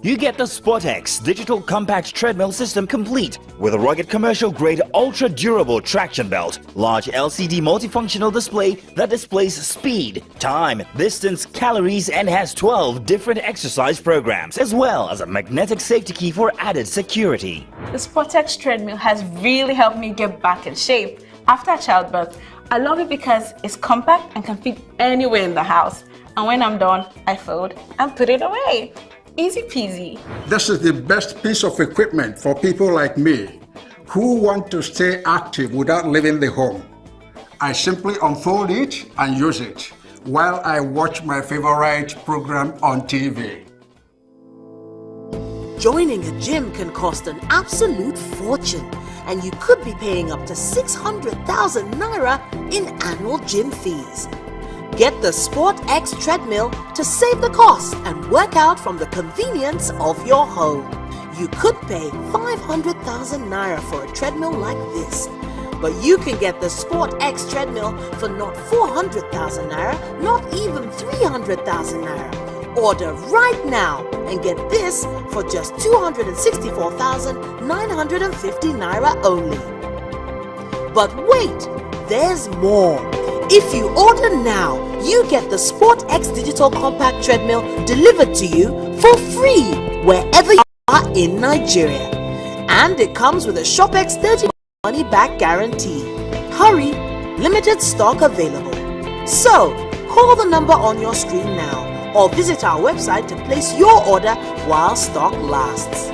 You get the SportX digital compact treadmill system complete with a rugged commercial-grade ultra-durable traction belt, large LCD multifunctional display that displays speed, time, distance, calories, and has 12 different exercise programs, as well as a magnetic safety key for added security. The SportX treadmill has really helped me get back in shape after childbirth. I love it because it's compact and can fit anywhere in the house. And when I'm done, I fold and put it away. Easy peasy. This is the best piece of equipment for people like me who want to stay active without leaving the home. I simply unfold it and use it while I watch my favorite program on TV. Joining a gym can cost an absolute fortune, and you could be paying up to 600,000 naira in annual gym fees. Get the SportX treadmill to save the cost and work out from the convenience of your home. You could pay 500,000 naira for a treadmill like this, but you can get the SportX treadmill for not 400,000 naira, not even 300,000 naira. Order right now and get this for just 264,950 naira only. But wait, there's more. If you order now, you get the SportX digital compact treadmill delivered to you for free wherever you are in Nigeria. And it comes with a ShopX 30 money back guarantee. Hurry, limited stock available. So, call the number on your screen now or visit our website to place your order while stock lasts.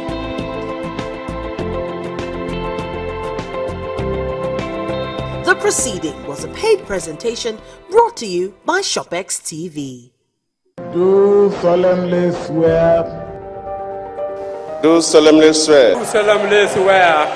The proceeding was a paid presentation brought to you by ShopX TV. Do solemnly swear. Do solemnly swear. Do solemnly swear.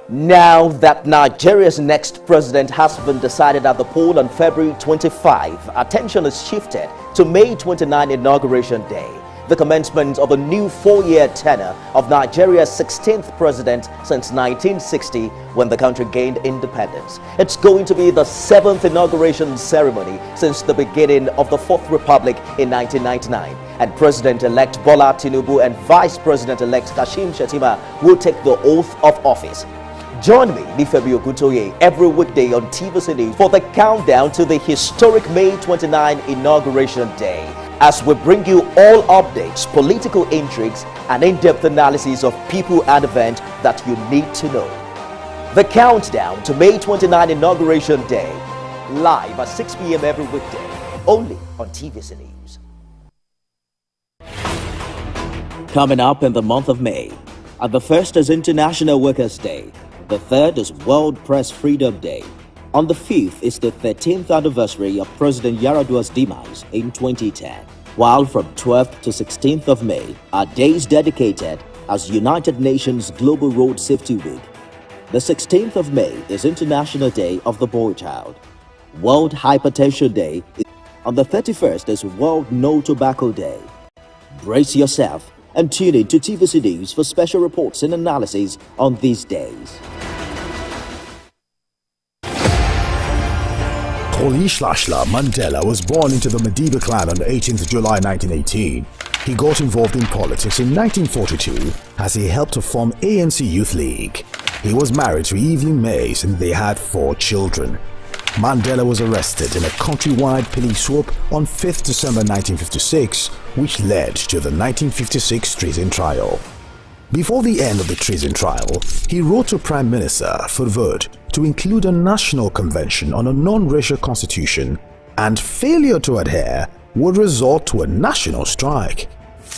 Now that Nigeria's next president has been decided at the poll on February 25, attention is shifted to May 29 Inauguration Day, the commencement of a new 4-year tenure of Nigeria's 16th president since 1960, when the country gained independence. It's going to be the 7th inauguration ceremony since the beginning of the 4th Republic in 1999, and President-elect Bola Tinubu and Vice President-elect Kashim Shettima will take the oath of office. Join me, Nifebi Ogutoye, every weekday on TVC News for the countdown to the historic May 29 Inauguration Day, as we bring you all updates, political intrigues, and in-depth analysis of people and events that you need to know. The countdown to May 29 Inauguration Day, live at 6 p.m. every weekday, only on TVC News. Coming up in the month of May, the 1st is International Workers' Day, the 3rd is World Press Freedom Day. On the 5th is the 13th anniversary of President Yar'Adua's demise in 2010, while from 12th to 16th of May are days dedicated as United Nations Global Road Safety Week. The 16th of May is International Day of the Boy Child. World Hypertension Day. On the 31st is World No Tobacco Day. Brace yourself and tune in to TVC News for special reports and analysis on these days. Kolishashla Mandela was born into the Madiba clan on 18th July 1918. He got involved in politics in 1942 as he helped to form ANC Youth League. He was married to Evelyn Mays and they had 4 children. Mandela was arrested in a countrywide police swoop on 5th December 1956, which led to the 1956 treason trial. Before the end of the treason trial, he wrote to Prime Minister for vote to include a national convention on a non-racial constitution, and failure to adhere would result to a national strike.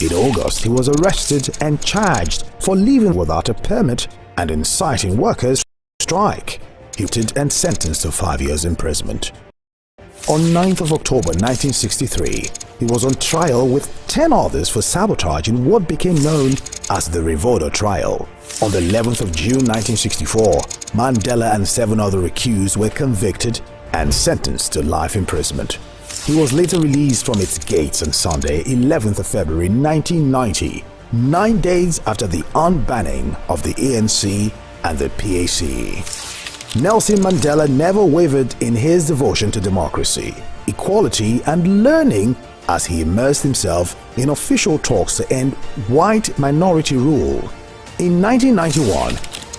In August, he was arrested and charged for leaving without a permit and inciting workers to strike. He was and sentenced to 5 years imprisonment. On 9th of October 1963, he was on trial with 10 others for sabotage in what became known as the Revolver trial. On the 11th of June 1964, Mandela and 7 other accused were convicted and sentenced to life imprisonment. He was later released from its gates on Sunday, 11th of February 1990, 9 days after the unbanning of the ANC and the PAC. Nelson Mandela never wavered in his devotion to democracy, equality, and learning as he immersed himself in official talks to end white minority rule. In 1991,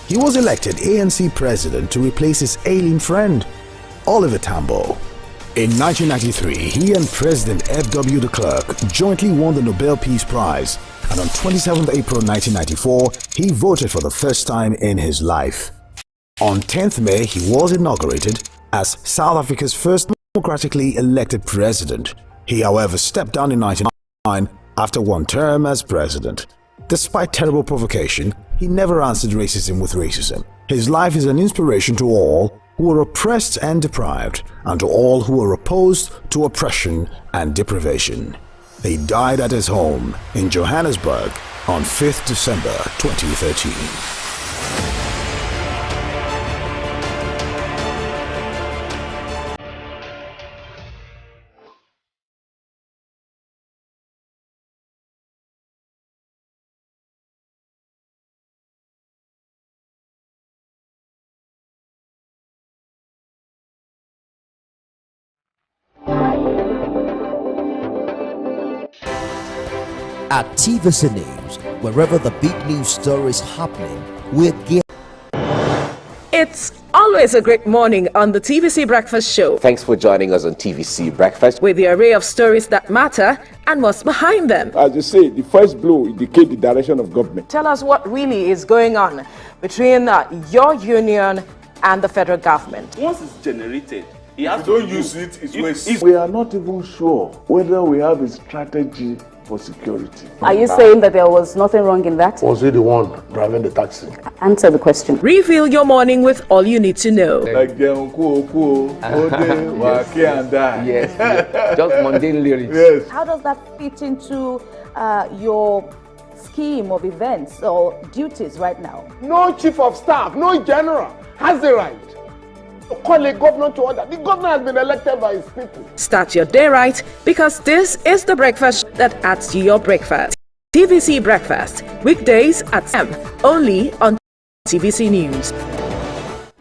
he was elected ANC president to replace his ailing friend, Oliver Tambo. In 1993, he and President F.W. de Klerk jointly won the Nobel Peace Prize, and on 27 April 1994, he voted for the first time in his life. On 10th May, he was inaugurated as South Africa's first democratically elected president. He, however, stepped down in 1999 after one term as president. Despite terrible provocation, he never answered racism with racism. His life is an inspiration to all who were oppressed and deprived, and to all who were opposed to oppression and deprivation. He died at his home in Johannesburg on 5th December 2013. At TVC News, wherever the big news story is happening, we're getting. It's always a great morning on the TVC Breakfast Show. Thanks for joining us on TVC Breakfast. With the array of stories that matter and what's behind them. As you say, the first blow indicates the direction of government. Tell us what really is going on between your union and the federal government. Once it's generated, you don't use it, it's waste. We are not even sure whether we have a strategy for security. Are you saying that there was nothing wrong in that? Was he the one driving the taxi? Answer the question. Reveal your morning with all you need to know. Like the Yes, just mundane lyrics. Yes. How does that fit into your scheme of events or duties right now? No chief of staff, no general has the right to call a governor to order. The governor has been elected by his people. Start your day right, because this is the breakfast that adds to your breakfast. TVC Breakfast, weekdays at 7, only on TVC News.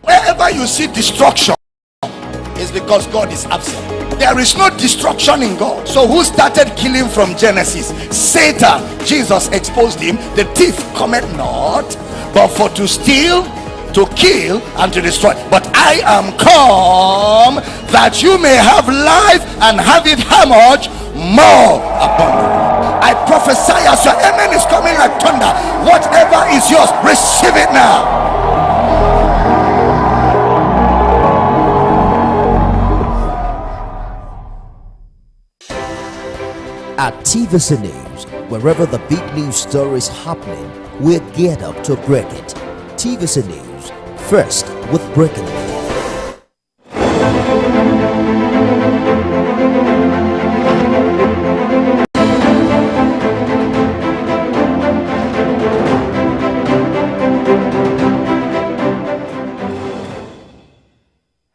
Wherever you see destruction, it's because God is absent. There is no destruction in God. So who started killing from Genesis? Satan. Jesus exposed him. The thief cometh not, but for to steal, to kill, and to destroy. But I am come that you may have life and have it how much? More abundantly. I prophesy as your amen is coming like thunder. Whatever is yours, receive it now. At TVC News, wherever the big news story is happening, we're geared up to break it. TVC News, first with breaking news.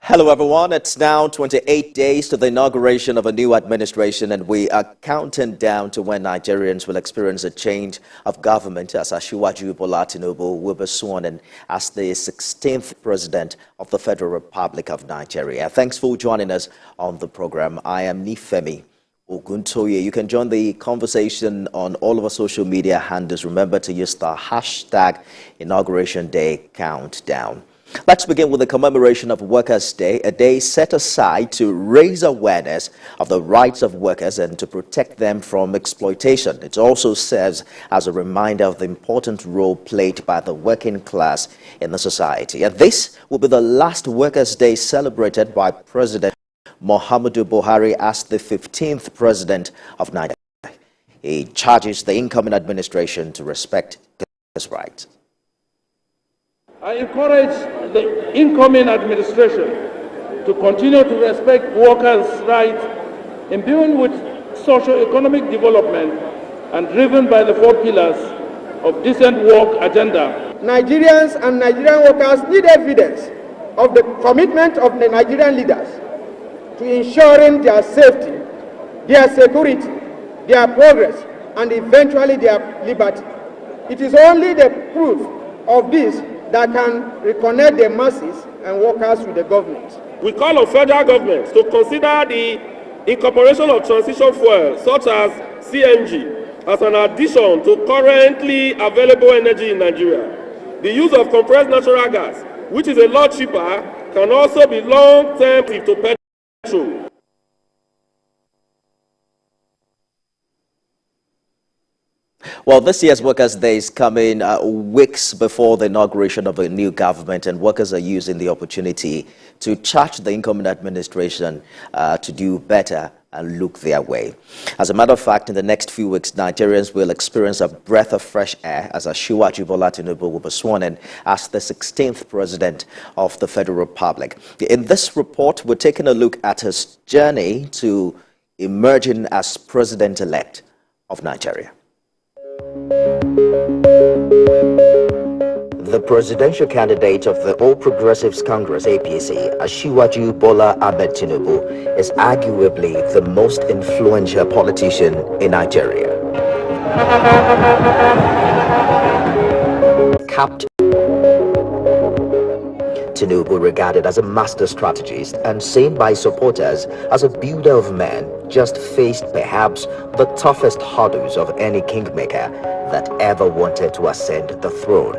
Hello everyone, it's now 28 days to the inauguration of a new administration, and we are counting down to when Nigerians will experience a change of government as Asiwaju Bola Tinubu will be sworn in as the 16th president of the Federal Republic of Nigeria. Thanks for joining us on the program. I am Nifemi Oguntoye. You can join the conversation on all of our social media handles. Remember to use the hashtag Inauguration Day Countdown. Let's begin with the commemoration of Workers' Day, a day set aside to raise awareness of the rights of workers and to protect them from exploitation. It also serves as a reminder of the important role played by the working class in the society. And this will be the last Workers' Day celebrated by President Muhammadu Buhari as the 15th president of Nigeria. He charges the incoming administration to respect his rights. I encourage the incoming administration to continue to respect workers' rights, imbued with socio-economic development and driven by the 4 pillars of decent work agenda. Nigerians and Nigerian workers need evidence of the commitment of the Nigerian leaders to ensuring their safety, their security, their progress, and eventually their liberty. It is only the proof of this that can reconnect the masses and workers with the government. We call on federal governments to consider the incorporation of transition fuels such as CNG as an addition to currently available energy in Nigeria. The use of compressed natural gas, which is a lot cheaper, can also be long-term to petrol. Well, this year's Workers' Day is coming weeks before the inauguration of a new government, and workers are using the opportunity to charge the incoming administration to do better and look their way. As a matter of fact, in the next few weeks, Nigerians will experience a breath of fresh air as Asiwaju Bola Tinubu will be sworn in as the 16th president of the Federal Republic. In this report, we're taking a look at his journey to emerging as president-elect of Nigeria. The presidential candidate of the All Progressives Congress APC, Asiwaju Bola Ahmed Tinubu, is arguably the most influential politician in Nigeria. Captain Tinubu, regarded as a master strategist and seen by supporters as a builder of men, just faced perhaps the toughest hurdles of any kingmaker that ever wanted to ascend the throne.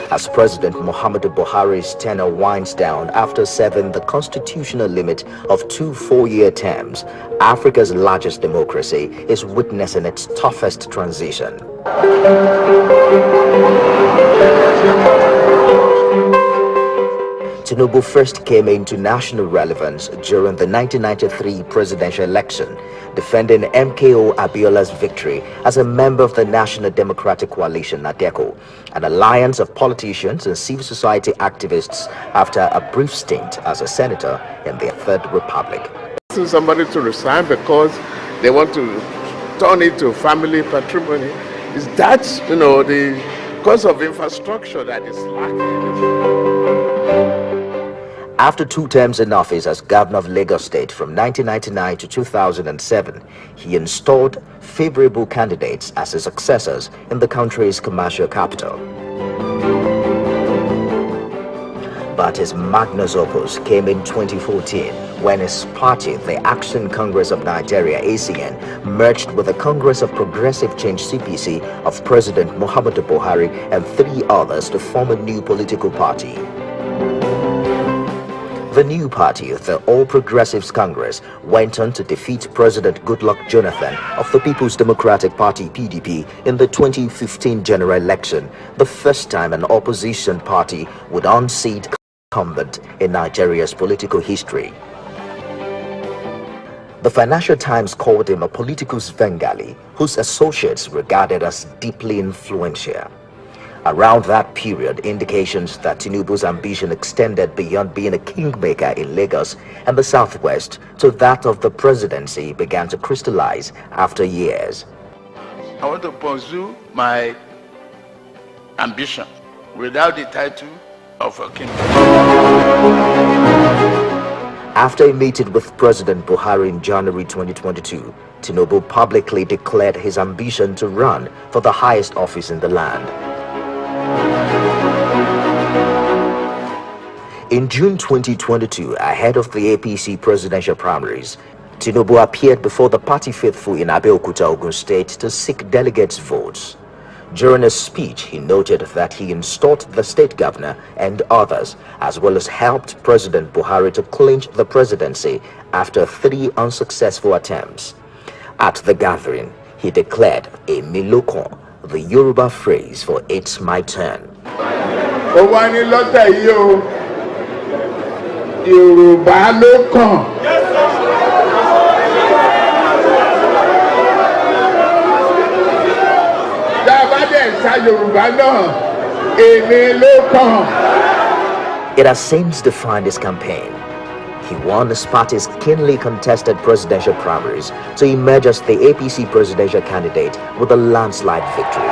As President Muhammadu Buhari's tenure winds down after serving the constitutional limit of 2 4-year terms, Africa's largest democracy is witnessing its toughest transition. Tinubu first came into national relevance during the 1993 presidential election, defending MKO Abiola's victory as a member of the National Democratic Coalition, NADECO, an alliance of politicians and civil society activists after a brief stint as a senator in the Third Republic. Somebody to resign because they want to turn it to family patrimony. Is that, the cause of infrastructure that is lacking? After 2 terms in office as governor of Lagos State from 1999 to 2007, he installed favorable candidates as his successors in the country's commercial capital. But his magnus opus came in 2014 when his party, the Action Congress of Nigeria, ACN, merged with the Congress of Progressive Change, CPC, of President Muhammadu Buhari and 3 others to form a new political party. The new party, the All Progressives Congress, went on to defeat President Goodluck Jonathan of the People's Democratic Party, PDP, in the 2015 general election, the first time an opposition party would unseat incumbent in Nigeria's political history. The Financial Times called him a political Svengali, whose associates regarded as deeply influential. Around that period, indications that Tinubu's ambition extended beyond being a kingmaker in Lagos and the southwest to that of the presidency began to crystallize after years. I want to pursue my ambition without the title of a king. After a meeting with President Buhari in January 2022, Tinubu publicly declared his ambition to run for the highest office in the land. In June 2022, ahead of the APC presidential primaries, Tinubu appeared before the party faithful in Abeokuta, Ogun State to seek delegates' votes. During a speech, he noted that he installed the state governor and others, as well as helped President Buhari to clinch the presidency after 3 unsuccessful attempts. At the gathering, he declared a milokon, the Yoruba phrase for "it's my turn." Yorùbá ló kàn. It has since defined his campaign. He won his party's keenly contested presidential primaries to emerge as the APC presidential candidate with a landslide victory.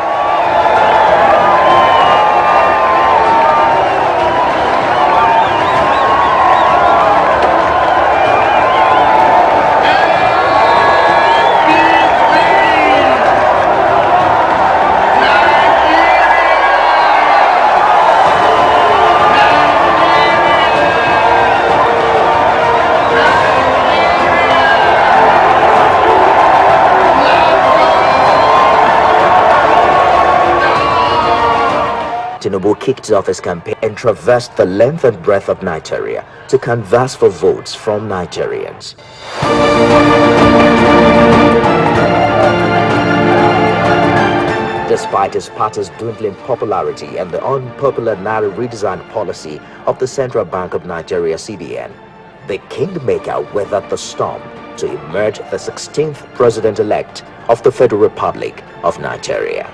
Tinubu kicked off his campaign and traversed the length and breadth of Nigeria to canvass for votes from Nigerians. Despite his party's dwindling popularity and the unpopular Naira redesign policy of the Central Bank of Nigeria (CBN), the kingmaker weathered the storm to emerge the 16th president-elect of the Federal Republic of Nigeria.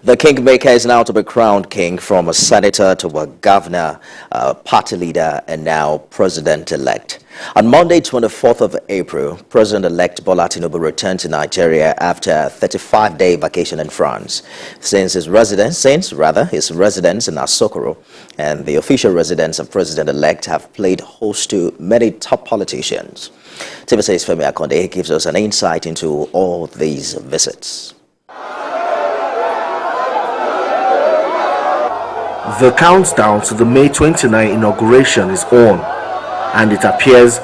The kingmaker is now to be crowned king, from a senator to a governor, party leader, and now president-elect. On Monday, 24th of April, President-elect Bola Tinubu returned to Nigeria after a 35-day vacation in France. Since his residence in Asokoro and the official residence of President-elect have played host to many top politicians. TVC's Femi Akonde gives us an insight into all these visits. The countdown to the May 29 inauguration is on, and it appears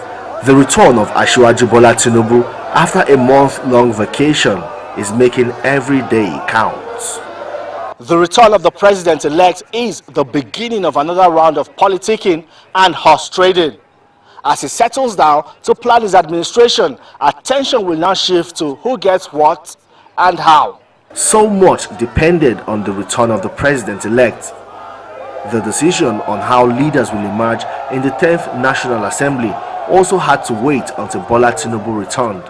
the return of Asiwaju Bola Tinubu after a month-long vacation is making every day count. The return of the president-elect is the beginning of another round of politicking and horse trading. As he settles down to plan his administration, attention will now shift to who gets what and how. So much depended on the return of the president-elect. The decision on how leaders will emerge in the 10th National Assembly also had to wait until Bola Tinubu returned.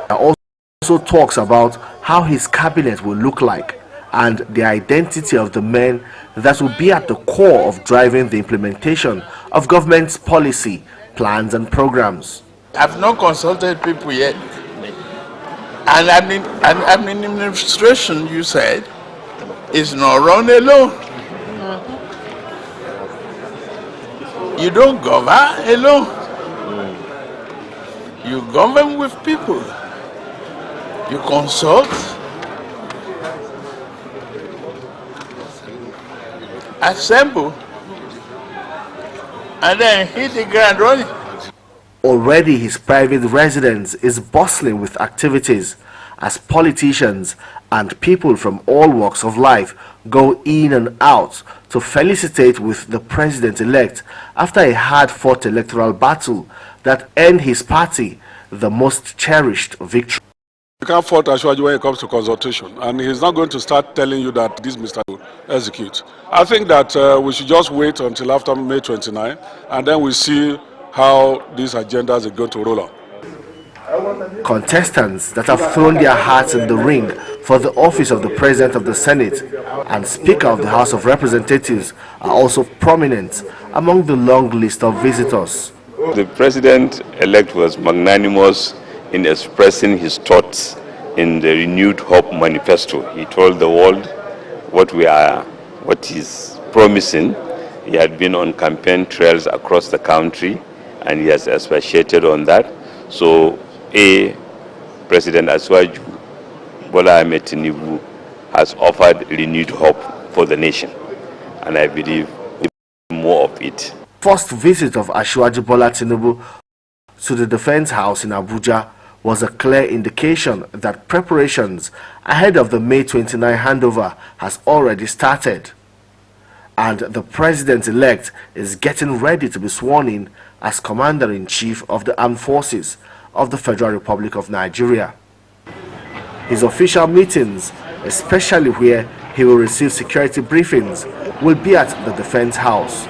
There also talks about how his cabinet will look like and the identity of the men that will be at the core of driving the implementation of government's policy, plans and programs. I've not consulted people yet. And administration, you said, is not run alone. You don't govern alone. You govern with people. You consult, assemble, and then hit the ground running. Already his private residence is bustling with activities as politicians and people from all walks of life go in and out to felicitate with the president-elect after a hard-fought electoral battle that earned his party the most cherished victory. You can't fault Asiwaju when it comes to consultation, and he's not going to start telling you that this Mr. will execute. I think that we should just wait until after May 29, and then we see how these agendas are going to roll out. Contestants that have thrown their hats in the ring for the office of the President of the Senate and Speaker of the House of Representatives are also prominent among the long list of visitors. The President-elect was magnanimous in expressing his thoughts in the Renewed Hope Manifesto. He told the world what he's promising. He had been on campaign trails across the country, and he has expatiated on that. So, President Asiwaju Bola Ahmed Tinubu has offered renewed hope for the nation, and I believe more of it. First visit of Asiwaju Bola Tinubu to the Defense House in Abuja was a clear indication that preparations ahead of the May 29 handover has already started, and the president-elect is getting ready to be sworn in as Commander-in-Chief of the Armed Forces of the Federal Republic of Nigeria. His official meetings, especially where he will receive security briefings, will be at the Defense House,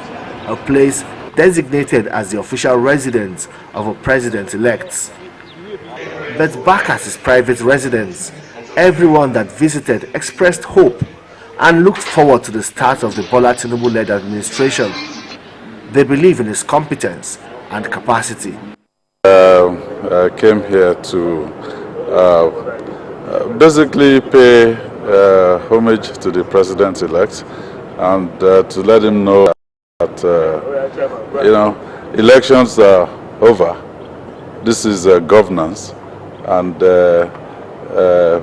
a place designated as the official residence of a president-elect. But back at his private residence, everyone that visited expressed hope and looked forward to the start of the Bola Tinubu-led administration. They believe in his competence and capacity. I came here to basically pay homage to the president-elect and to let him know that elections are over. This is governance, and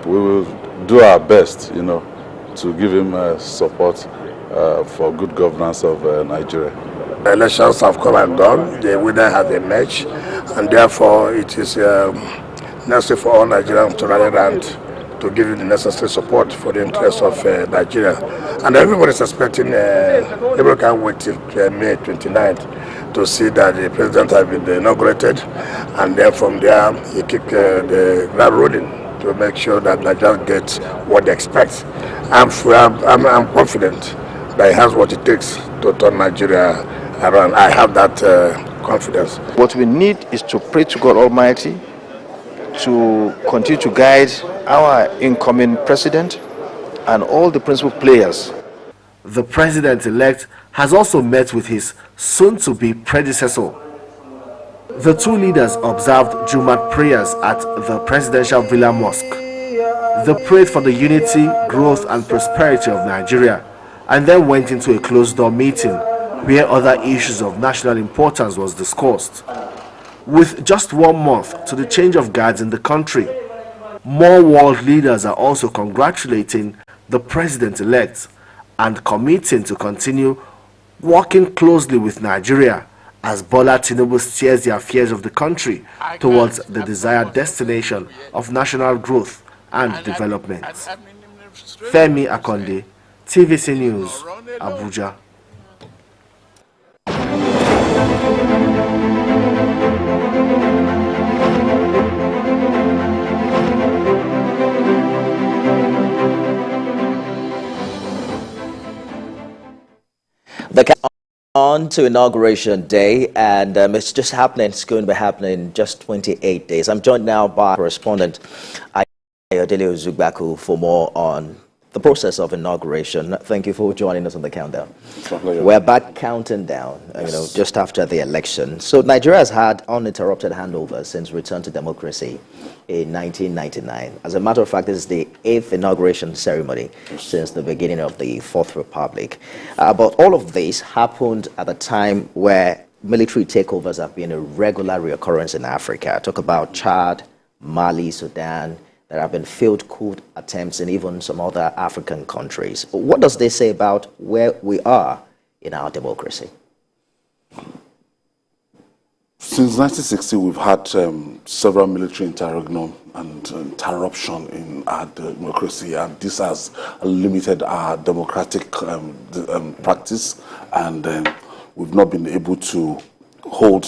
we will do our best, to give him support for good governance of Nigeria. Elections have come and gone. The winner has emerged, and therefore it is necessary for all Nigerians to rally around to give you the necessary support for the interests of Nigeria. And everybody is expecting, everybody can wait till May 29th to see that the president has been inaugurated, and then from there he kick the ground rolling to make sure that Nigerians get what they expect. I'm confident that he has what it takes to turn Nigeria around. I have that confidence. What we need is to pray to God Almighty to continue to guide our incoming president and all the principal players. The president-elect has also met with his soon-to-be predecessor. The two leaders observed Jumat prayers at the presidential Villa Mosque. They prayed for the unity, growth and prosperity of Nigeria, and then went into a closed-door meeting where other issues of national importance was discussed. With just 1 month to the change of guards in the country, more world leaders are also congratulating the president-elect and committing to continue working closely with Nigeria as Bola Tinubu steers the affairs of the country towards the desired destination of national growth and development. Femi Akonde, TVC News, Abuja. On to Inauguration Day, and it's just happening. It's going to be happening in just 28 days. I'm joined now by correspondent Ayodele Uzugbaku for more on the process of inauguration. Thank you for joining us on the countdown. We're back counting down, just after the election. So Nigeria has had uninterrupted handover since return to democracy in 1999. As a matter of fact, this is the 8th inauguration ceremony since the beginning of the Fourth Republic. But all of this happened at a time where military takeovers have been a regular reoccurrence in Africa. Talk about Chad, Mali, Sudan. There have been failed coup attempts in even some other African countries. But what does this say about where we are in our democracy? Since 1960, we've had several military interregnum and interruption in our democracy, and this has limited our democratic practice, and we've not been able to hold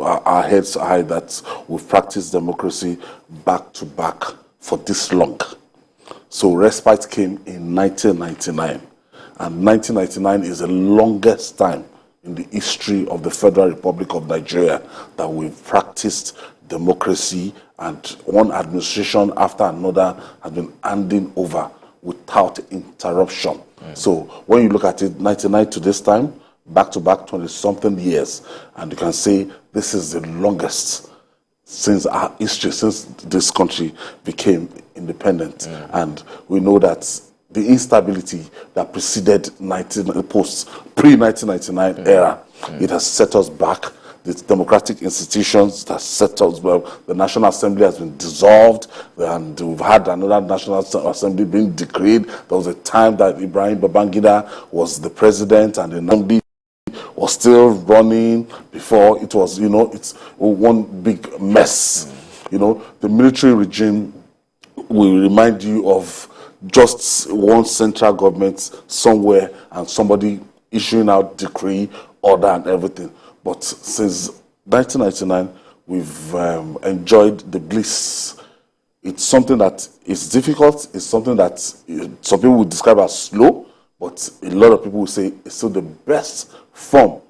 our heads high that we've practiced democracy back to back for this long. So respite came in 1999, and 1999 is the longest time in the history of the Federal Republic of Nigeria that we've practiced democracy, and one administration after another has been handing over without interruption. So when you look at it, 99 to this time, back to back 20-something years, and you can say this is the longest since our history, since this country became independent. And we know that the instability that preceded pre-1999 era, it has set us back. The democratic institutions that set us well. The National Assembly has been dissolved, and we've had another National Assembly being decreed. There was a time that Ibrahim Babangida was the president, and the Nambi was still running before it was, it's one big mess. The military regime will remind you of just one central government somewhere and somebody issuing out decree, order and everything. But since 1999, we've enjoyed the bliss. It's something that is difficult. It's something that some people would describe as slow, but a lot of people will say it's still the best form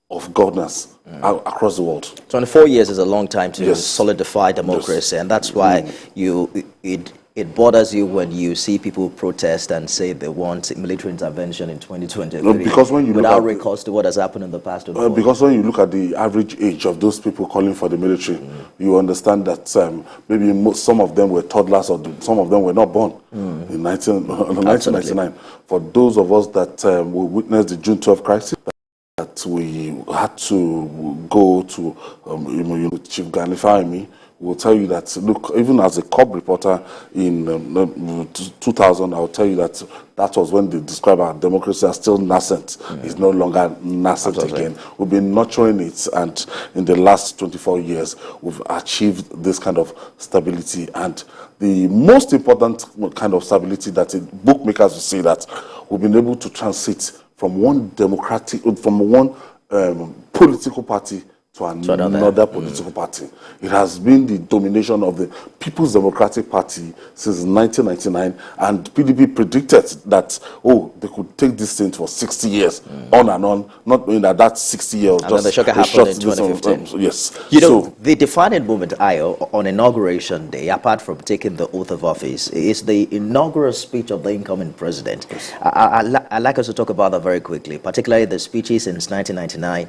of governance across the world. 24 years is a long time to solidify democracy, and that's why it bothers you when you see people protest and say they want military intervention in 2023 because when you without recourse to what has happened in the past. Because when you look at the average age of those people calling for the military, you understand that maybe some of them were toddlers, or some of them were not born in 1999. For those of us that will witness the June 12 crisis, that we had to go to Chief Ganifaimi will tell you that, look, even as a cop reporter in 2000, I'll tell you that that was when they describe our democracy as still nascent. It's no longer nascent again. We've been nurturing it, and in the last 24 years, we've achieved this kind of stability. And the most important kind of stability that bookmakers will say that we've been able to transit from one political party to another political party. It has been the domination of the People's Democratic Party since 1999, and PDP predicted that, oh, they could take this thing for 60 years, on and on, not knowing that that 60 years and just the shock happened in 2015. Yes. You know, the defining moment, Ayo, on Inauguration Day, apart from taking the oath of office, is the inaugural speech of the incoming president. Yes. I'd like us to talk about that very quickly, particularly the speeches since 1999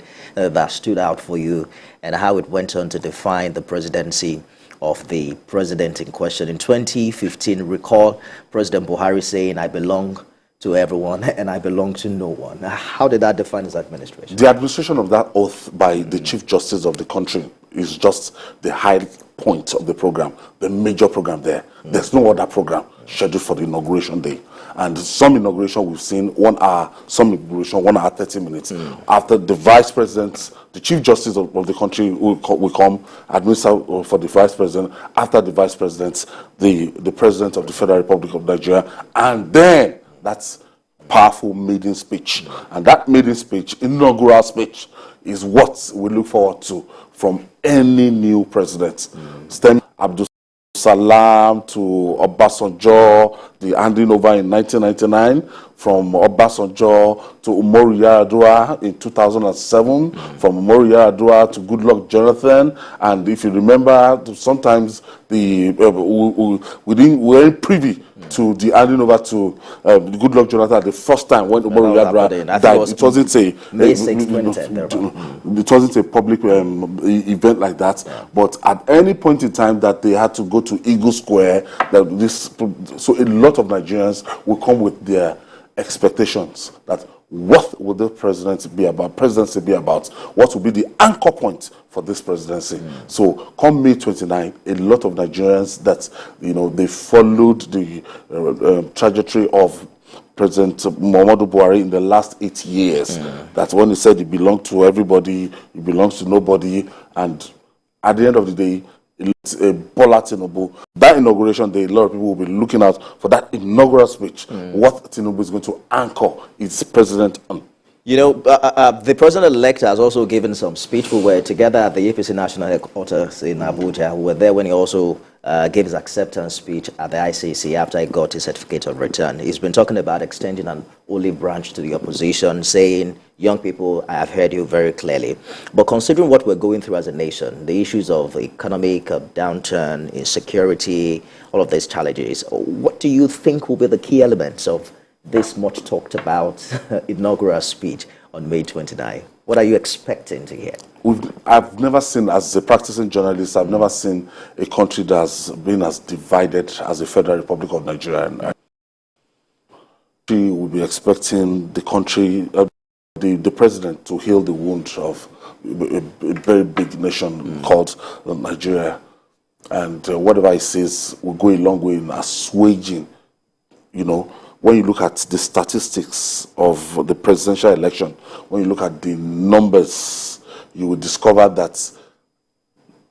that stood out for you, and how it went on to define the presidency of the president in question. In 2015, recall President Buhari saying, "I belong to everyone and I belong to no one." How did that define his administration? The administration of that oath by the Chief Justice of the country is just the high point of the program, the major program there. There's no other program scheduled for the inauguration day. And some inauguration we've seen 1 hour, some inauguration 1 hour 30 minutes. After the vice president, the Chief Justice of the country will come administer for the vice president. After the vice president, the president of the Federal Republic of Nigeria, and then that's powerful maiden speech. And that maiden speech, inaugural speech, is what we look forward to from any new president. Stem Abdul Salam to Obasanjo, the handing over in 1999, from Obasanjo to Umaru Yar'Adua in 2007, from Umaru Yar'Adua to Goodluck Jonathan. And if you remember, sometimes we weren't privy to the handing over to Goodluck Jonathan the first time when Umaru Yar'Adua died. It wasn't it wasn't a public event like that. But at any point in time that they had to go to Eagle Square, so a lot of Nigerians will come with their expectations that what will the presidency be about, what will be the anchor point for this presidency. So come May 29, a lot of Nigerians that, they followed the trajectory of President Muhammadu Buhari in the last 8 years. That's when he said he belonged to everybody, he belongs to nobody, and at the end of the day, it's a Bola Tinubu. That inauguration day, a lot of people will be looking out for that inaugural speech. What Tinubu is going to anchor its president on. The president-elect has also given some speech. We were together at the APC National Headquarters in Abuja. We were there when he also gave his acceptance speech at the ICC after he got his certificate of return. He's been talking about extending an olive branch to the opposition, saying, young people, I have heard you very clearly. But considering what we're going through as a nation, the issues of economic downturn, insecurity, all of these challenges, what do you think will be the key elements of this much talked about inaugural speech on May 29? What are you expecting to hear? I've never seen, as a practicing journalist, I've never seen a country that's been as divided as the Federal Republic of Nigeria. We will be expecting the country, the president to heal the wound of a very big nation called Nigeria. And whatever he says will go a long way in assuaging, when you look at the statistics of the presidential election, when you look at the numbers, you will discover that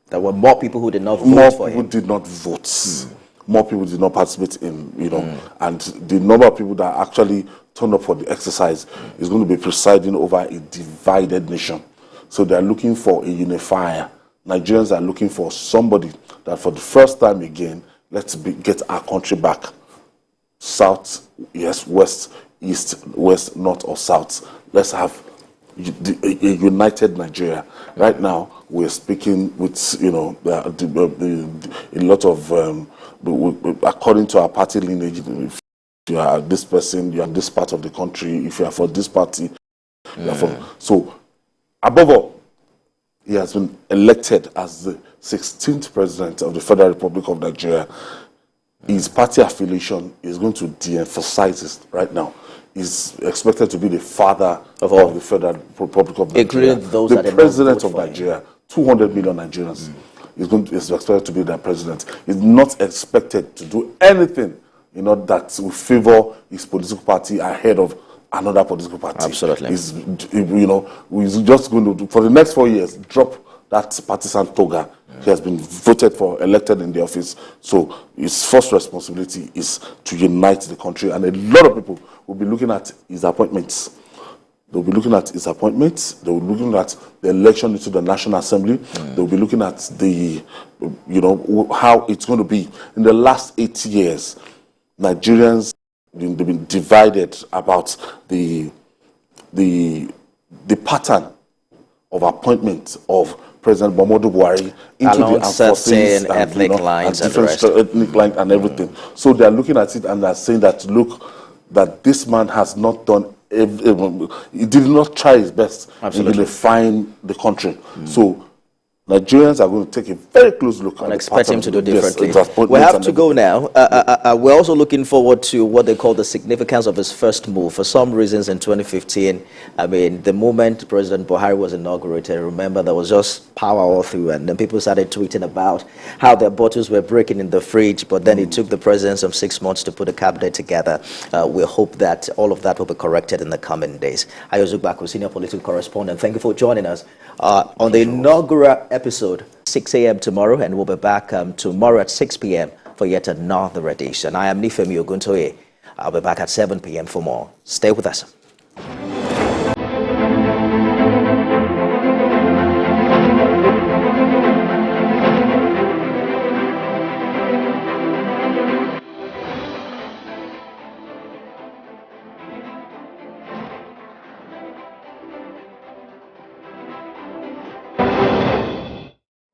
there were more people who did not vote for him. More people did not vote. More people did not participate in, and the number of people that actually turned up for the exercise is going to be presiding over a divided nation. So they are looking for a unifier. Nigerians are looking for somebody that for the first time again, get our country back. South, yes, west, east, west, north, or south. Let's have a united Nigeria. Right now, we're speaking with, a lot of, according to our party lineage, if you are this person, you are this part of the country. If you are for this party, you are for. So, above all, he has been elected as the 16th president of the Federal Republic of Nigeria. His party affiliation is going to de-emphasize it right now. He's expected to be the father of the Federal Republic of Nigeria. Including those the president of Nigeria, 200 million Nigerians. is expected to be the president. He's not expected to do anything, that will favor his political party ahead of another political party. Absolutely. He's just going to, for the next 4 years, drop that partisan toga. He has been voted for, elected in the office. So his first responsibility is to unite the country. And a lot of people will be looking at his appointments. They'll be looking at his appointments. They'll be looking at the election into the National Assembly. They'll be looking at the, how it's going to be. In the last 8 years, Nigerians, they've been divided about the pattern of appointment of President Muhammadu Buhari into along the armed forces certain ethnic lines and and different ethnic lines and everything. So they are looking at it and they are saying that, look, that this man has not done, he did not try his best in unifying the country. So Nigerians are going to take a very close look and expect him to do differently. Yes, we have to go now. We're also looking forward to what they call the significance of his first move. For some reasons in 2015, I mean, the moment President Buhari was inaugurated, remember there was just power all through, and then people started tweeting about how their bottles were breaking in the fridge, but then it took the president some 6 months to put a cabinet together. We hope that all of that will be corrected in the coming days. Ayo Zugbaku, senior political correspondent, thank you for joining us on the inaugural episode, 6 a.m. tomorrow, and we'll be back tomorrow at 6 p.m. for yet another edition. I am Nifemi Oguntoye. I'll be back at 7 p.m. for more. Stay with us.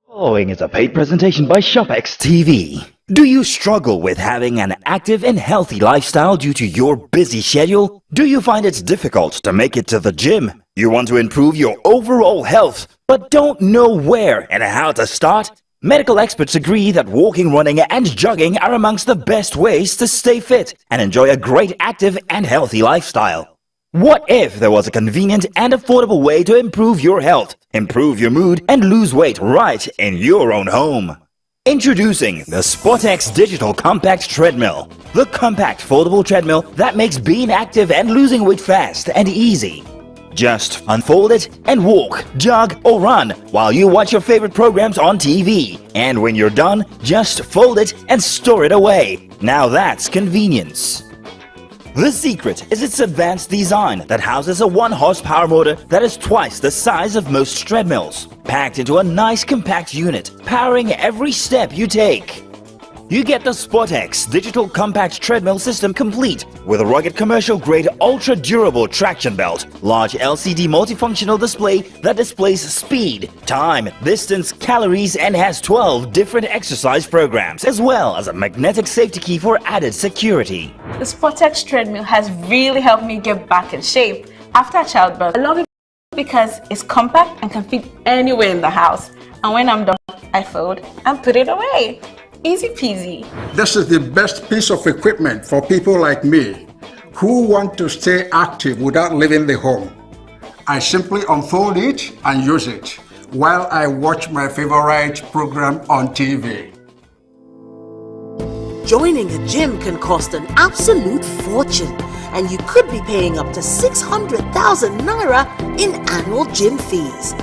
Following is a paid presentation by ShopX TV. Do you struggle with having an active and healthy lifestyle due to your busy schedule? Do you find it difficult to make it to the gym? You want to improve your overall health, but don't know where and how to start? Medical experts agree that walking, running, and jogging are amongst the best ways to stay fit and enjoy a great active and healthy lifestyle. What if there was a convenient and affordable way to improve your health, improve your mood, and lose weight right in your own home? Introducing the SportX Digital Compact Treadmill, the compact foldable treadmill that makes being active and losing weight fast and easy. Just unfold it and walk, jog, or run while you watch your favorite programs on TV. And when you're done, just fold it and store it away. Now that's convenience. The secret is its advanced design that houses a 1-horsepower motor that is twice the size of most treadmills, packed into a nice compact unit, powering every step you take. You get the SportX Digital Compact Treadmill System complete with a rugged commercial-grade ultra-durable traction belt, large LCD multifunctional display that displays speed, time, distance, calories, and has 12 different exercise programs, as well as a magnetic safety key for added security. The SportX treadmill has really helped me get back in shape after childbirth. I love it because it's compact and can fit anywhere in the house. And when I'm done, I fold and put it away. Easy peasy. This is the best piece of equipment for people like me who want to stay active without leaving the home. I simply unfold it and use it while I watch my favorite program on TV. Joining a gym can cost an absolute fortune, and you could be paying up to 600,000 naira in annual gym fees.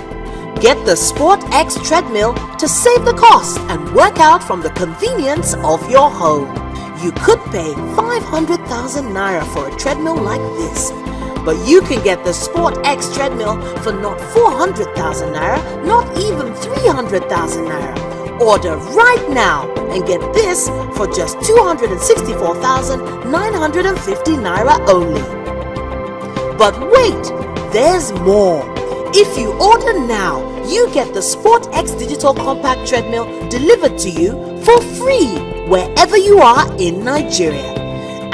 Get the SportX treadmill to save the cost and work out from the convenience of your home. You could pay 500,000 naira for a treadmill like this, but you can get the SportX treadmill for not 400,000 naira, not even 300,000 naira. Order right now and get this for just 264,950 naira only. But wait, there's more. If you order now, you get the SportX Digital Compact Treadmill delivered to you for free wherever you are in Nigeria.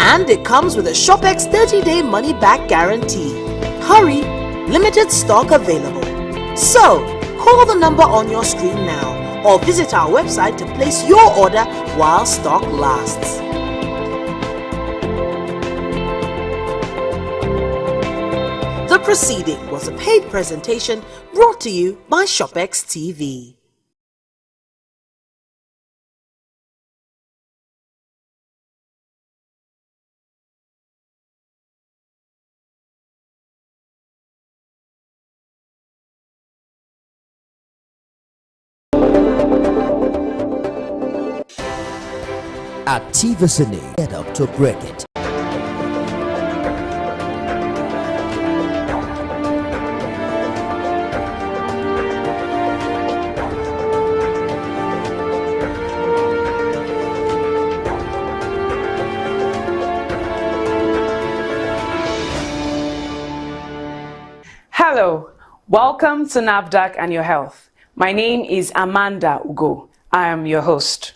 And it comes with a ShopX 30-day money-back guarantee. Hurry, limited stock available. So, call the number on your screen now or visit our website to place your order while stock lasts. The proceeding was a paid presentation brought to you by ShopX TV. Activity get up to break it. Hello, welcome to NAFDAC and Your Health. My name is Amanda Ugo. I am your host.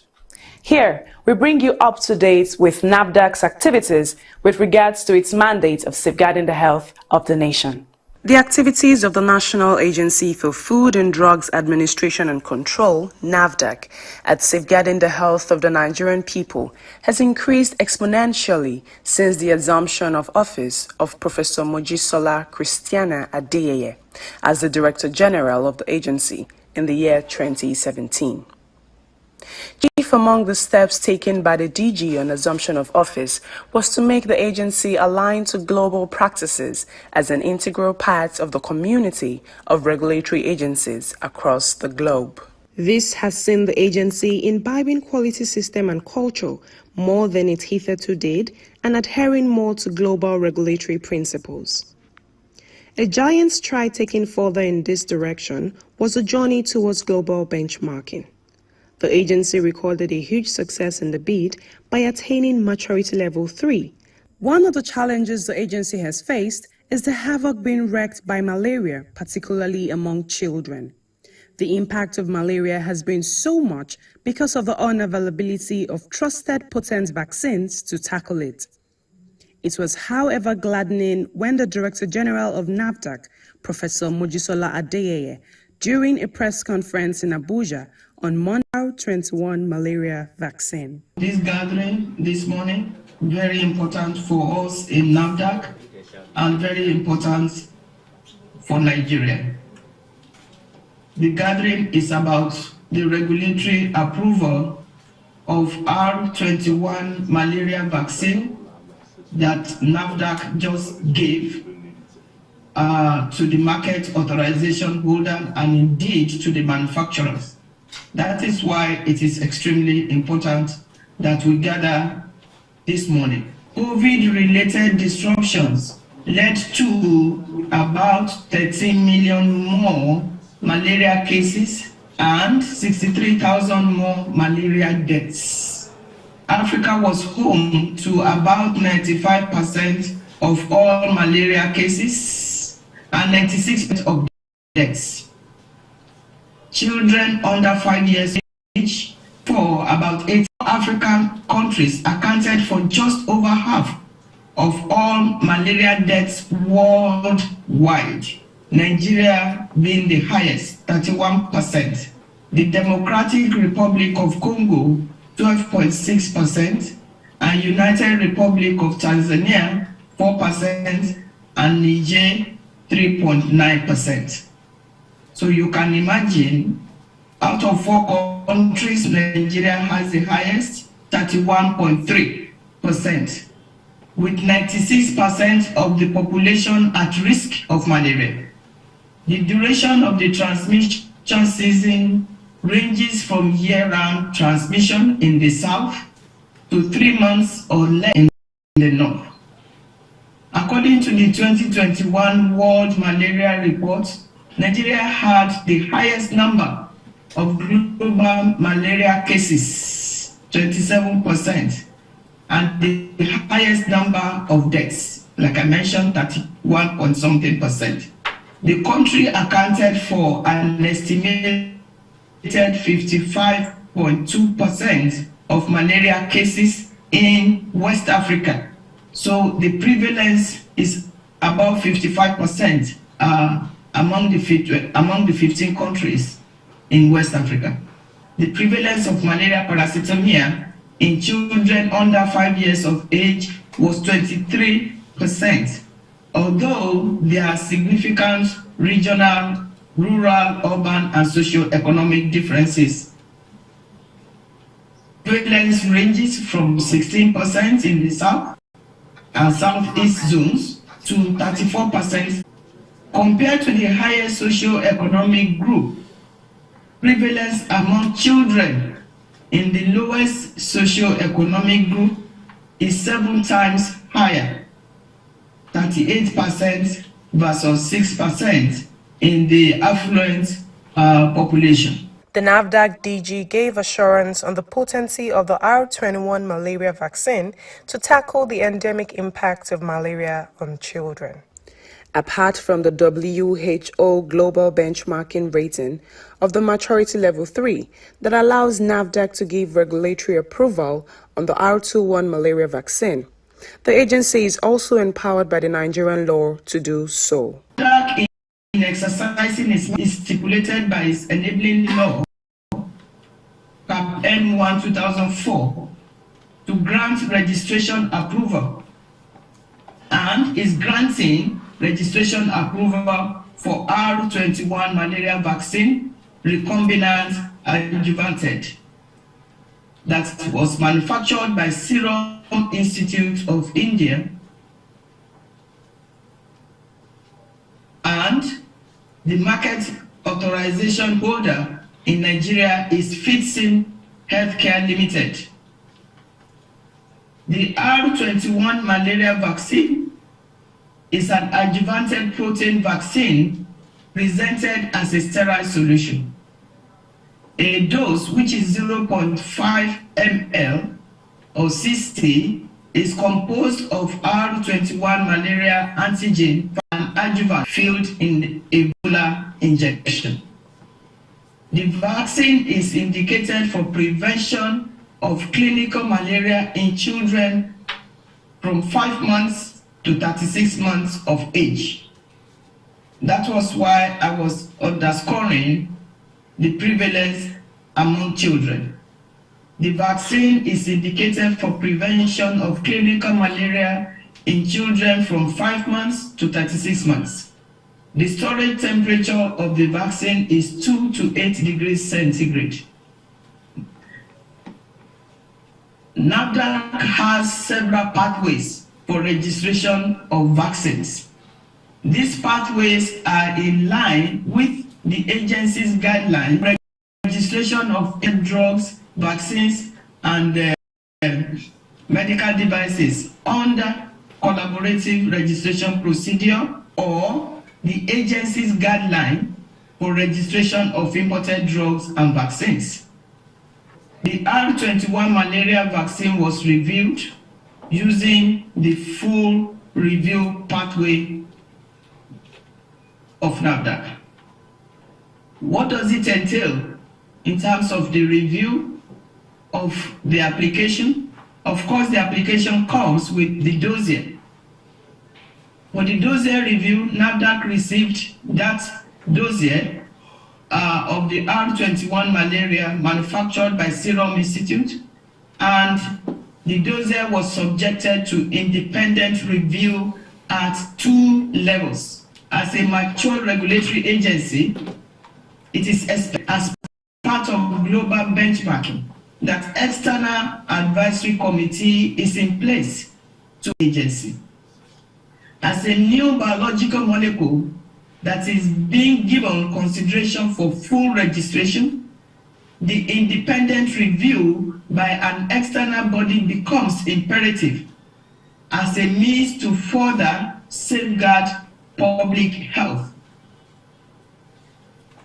Here, we bring you up to date with NAFDAC's activities with regards to its mandate of safeguarding the health of the nation. The activities of the National Agency for Food and Drugs Administration and Control, NAFDAC, at safeguarding the health of the Nigerian people has increased exponentially since the assumption of office of Professor Mojisola Christiana Adeyeye as the Director General of the agency in the year 2017. Chief among the steps taken by the DG on assumption of office was to make the agency align to global practices as an integral part of the community of regulatory agencies across the globe. This has seen the agency imbibing quality system and culture more than it hitherto did and adhering more to global regulatory principles. A giant stride taken further in this direction was a journey towards global benchmarking. The agency recorded a huge success in the bid by attaining maturity level 3. One of the challenges the agency has faced is the havoc being wreaked by malaria, particularly among children. The impact of malaria has been so much because of the unavailability of trusted potent vaccines to tackle it. It was, however, gladdening when the Director General of NAFDAC, Professor Mojisola Adeyeye, during a press conference in Abuja on Monday 21 malaria vaccine. This gathering this morning, very important for us in NAFDAC and very important for Nigeria. The gathering is about the regulatory approval of R21 malaria vaccine that NAFDAC just gave to the market authorization holder and indeed to the manufacturers. That is why it is extremely important that we gather this morning. COVID-related disruptions led to about 13 million more malaria cases and 63,000 more malaria deaths. Africa was home to about 95% of all malaria cases and 96% of deaths. Children under 5 years age for about 8 African countries accounted for just over half of all malaria deaths worldwide. Nigeria being the highest, 31%. The Democratic Republic of Congo, 12.6%, and United Republic of Tanzania, 4%, and Niger, 3.9%. So you can imagine, out of 4 countries, Nigeria has the highest, 31.3%, with 96% of the population at risk of malaria. The duration of the transmission season ranges from year-round transmission in the south to 3 months or less in the north. According to the 2021 World Malaria Report, Nigeria had the highest number of global malaria cases, 27%, and the highest number of deaths, like I mentioned, 31.something%. The country accounted for an estimated 55.2% of malaria cases in West Africa. So the prevalence is about 55% among the 15 countries in West Africa. The prevalence of malaria parasitemia in children under 5 years of age was 23%, although there are significant regional, rural, urban, and socio-economic differences. Prevalence ranges from 16% in the south and southeast zones to 34%. Compared to the highest socio-economic group, prevalence among children in the lowest socio-economic group is 7 times higher, 38% versus 6% in the affluent population. The NAFDAC DG gave assurance on the potency of the R21 malaria vaccine to tackle the endemic impact of malaria on children. Apart from the WHO global benchmarking rating of the maturity level 3 that allows NAFDAC to give regulatory approval on the R21 malaria vaccine, the agency is also empowered by the Nigerian law to do so. NAFDAC in exercising is stipulated by its enabling law, Cap M1 2004, to grant registration approval, and is granting registration approval for R21 malaria vaccine recombinant adjuvanted that was manufactured by Serum Institute of India, and the market authorization holder in Nigeria is Fitsim Healthcare Limited. The R21 malaria vaccine is an adjuvanted protein vaccine presented as a sterile solution. A dose which is 0.5 ml or 60 is composed of R21 malaria antigen and adjuvant filled in Ebola injection. The vaccine is indicated for prevention of clinical malaria in children from 5 months to 36 months of age. That was why I was underscoring the prevalence among children. The vaccine is indicated for prevention of clinical malaria in children from 5 months to 36 months. The storage temperature of the vaccine is 2 to 8 degrees centigrade. NAFDAC has several pathways for registration of vaccines. These pathways are in line with the agency's guidelines. Registration of drugs, vaccines, and medical devices under collaborative registration procedure, or the agency's guideline for registration of imported drugs and vaccines. The R21 malaria vaccine was reviewed using the full review pathway of NAFDAC. What does it entail in terms of the review of the application? Of course, the application comes with the dossier. For the dossier review, NAFDAC received that dossier of the R21 malaria manufactured by Serum Institute, and the dossier was subjected to independent review at 2 levels. As a mature regulatory agency, it is expected as part of global benchmarking that external advisory committee is in place to the agency. As a new biological molecule that is being given consideration for full registration, the independent review by an external body becomes imperative as a means to further safeguard public health.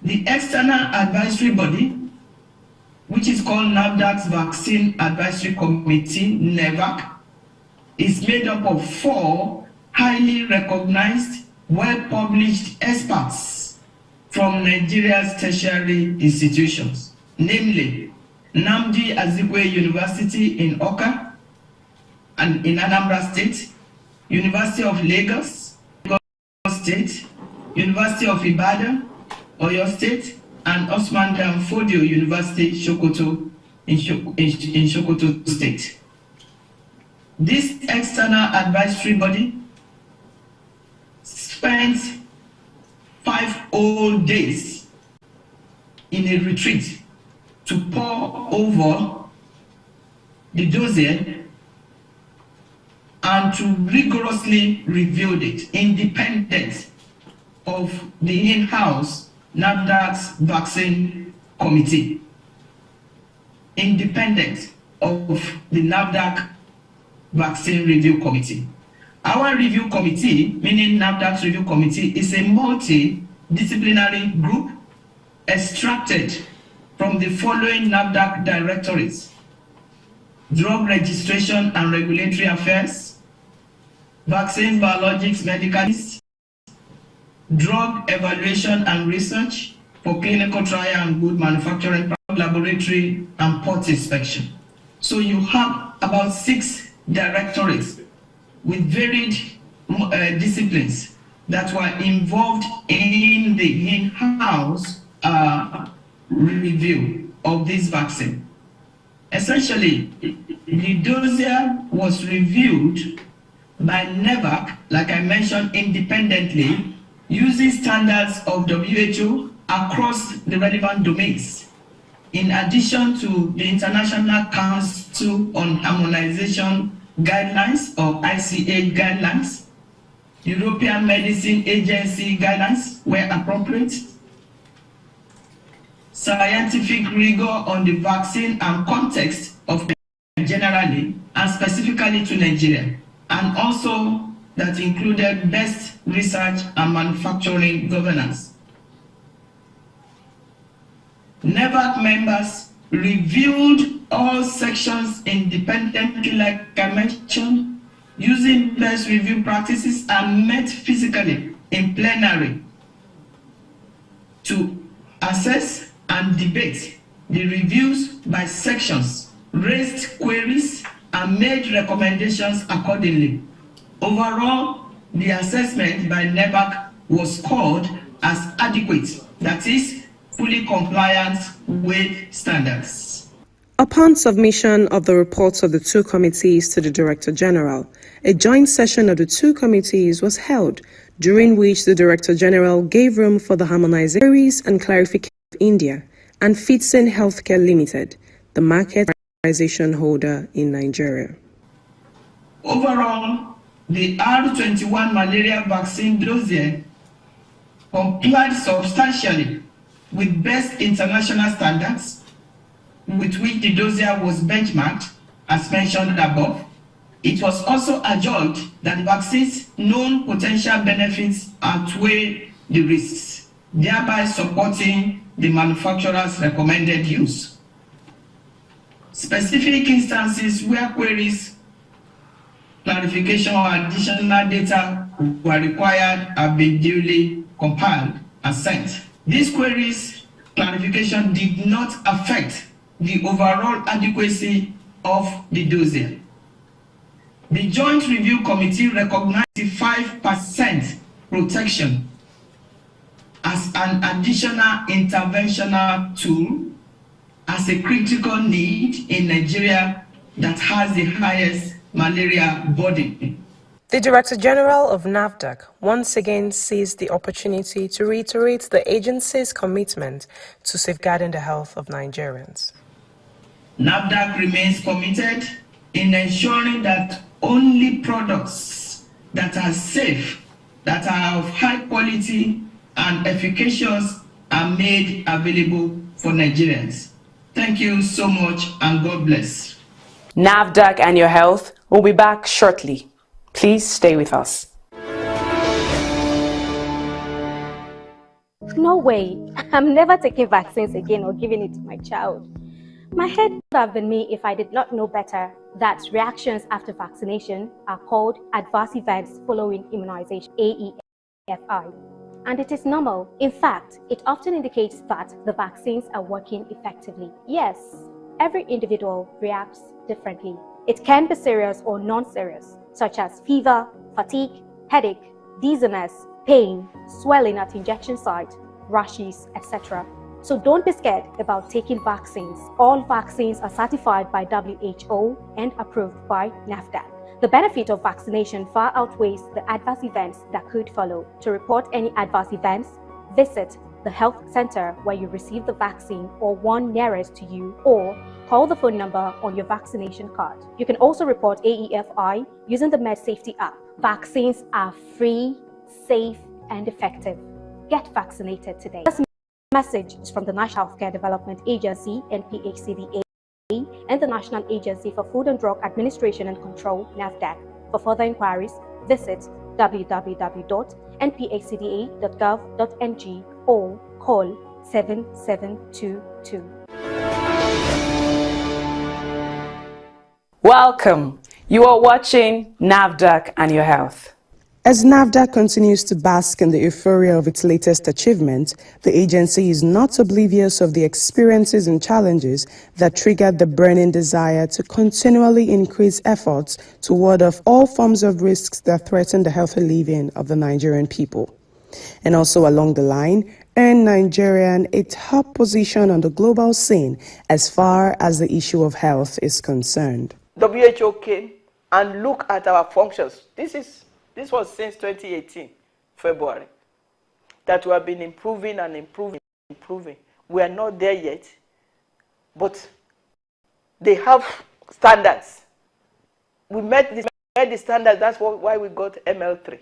The external advisory body, which is called NAFDAC's Vaccine Advisory Committee, NEVAC, is made up of 4 highly recognized, well-published experts from Nigeria's tertiary institutions, namely Nnamdi Azikiwe University in Awka and in Anambra State, University of Lagos, State, University of Ibadan, Oyo State, and Osman Dan Fodio University, Sokoto, in Sokoto State. This external advisory body spent 5 whole days in a retreat to pore over the dossier and to rigorously review it, independent of the in-house NAFDAC's vaccine committee. independent of the NAFDAC Vaccine Review Committee. Our review committee, meaning NAFDAC's review committee, is a multidisciplinary group extracted from the following NAFDAC directorates: Drug Registration and Regulatory Affairs, Vaccine Biologics Medicals, Drug Evaluation and Research for Clinical Trial and Good Manufacturing, Laboratory and Port Inspection. So you have about 6 directorates with varied disciplines that were involved in the in-house review of this vaccine. Essentially, the dossier was reviewed by NEVAC, like I mentioned, independently, using standards of WHO across the relevant domains, in addition to the International Council on Harmonization Guidelines, or ICH guidelines, European Medicine Agency guidelines where appropriate, scientific rigor on the vaccine and context of generally and specifically to Nigeria, and also that included best research and manufacturing governance. NEVAC members reviewed all sections independently, like I mentioned, using best review practices, and met physically in plenary to assess and debate the reviews by sections, raised queries, and made recommendations accordingly. Overall, the assessment by NEVAC was scored as adequate, that is, fully compliant with standards. Upon submission of the reports of the 2 committees to the Director General, a joint session of the 2 committees was held, during which the Director General gave room for the harmonization and clarification of India and Fitson Healthcare Limited, the market authorization holder in Nigeria. Overall, the R21 malaria vaccine dossier complied substantially with best international standards, with which the dossier was benchmarked, as mentioned above. It was also adjudged that the vaccine's known potential benefits outweigh the risks, thereby supporting the manufacturer's recommended use. Specific instances where queries, clarification, or additional data were required have been duly compiled and sent. These queries, clarification did not affect the overall adequacy of the dossier. The Joint Review Committee recognized the 5% protection as an additional interventional tool as a critical need in Nigeria that has the highest malaria burden. The Director General of NAFDAC once again seized the opportunity to reiterate the agency's commitment to safeguarding the health of Nigerians. NAFDAC remains committed in ensuring that only products that are safe, that are of high quality and efficacious are made available for Nigerians. Thank you so much, and God bless. NAFDAC and your health will be back shortly. Please stay with us. No way. I'm never taking vaccines again or giving it to my child. My head would have been me if I did not know better that reactions after vaccination are called adverse events following immunization, AEFI. And it is normal. In fact, it often indicates that the vaccines are working effectively. Yes, every individual reacts differently. It can be serious or non-serious, such as fever, fatigue, headache, dizziness, pain, swelling at injection site, rashes, etc. So don't be scared about taking vaccines. All vaccines are certified by WHO and approved by NAFDAC. The benefit of vaccination far outweighs the adverse events that could follow. To report any adverse events, visit the health center where you receive the vaccine or one nearest to you, or call the phone number on your vaccination card. You can also report AEFI using the MedSafety app. Vaccines are free, safe, and effective. Get vaccinated today. This message is from the National Healthcare Development Agency, NPHCDA. and the National Agency for Food and Drug Administration and Control, NAFDAC. For further inquiries, visit www.npacda.gov.ng or call 7722. Welcome. You are watching NAFDAC and Your Health. As NAFDAC continues to bask in the euphoria of its latest achievement, the agency is not oblivious of the experiences and challenges that triggered the burning desire to continually increase efforts to ward off all forms of risks that threaten the healthy living of the Nigerian people. And also along the line, earn Nigerian a top position on the global scene as far as the issue of health is concerned. WHO came and looked at our functions. This was since 2018, February, that we have been improving and improving. We are not there yet, but they have standards. We met the standards, that's why we got ML3.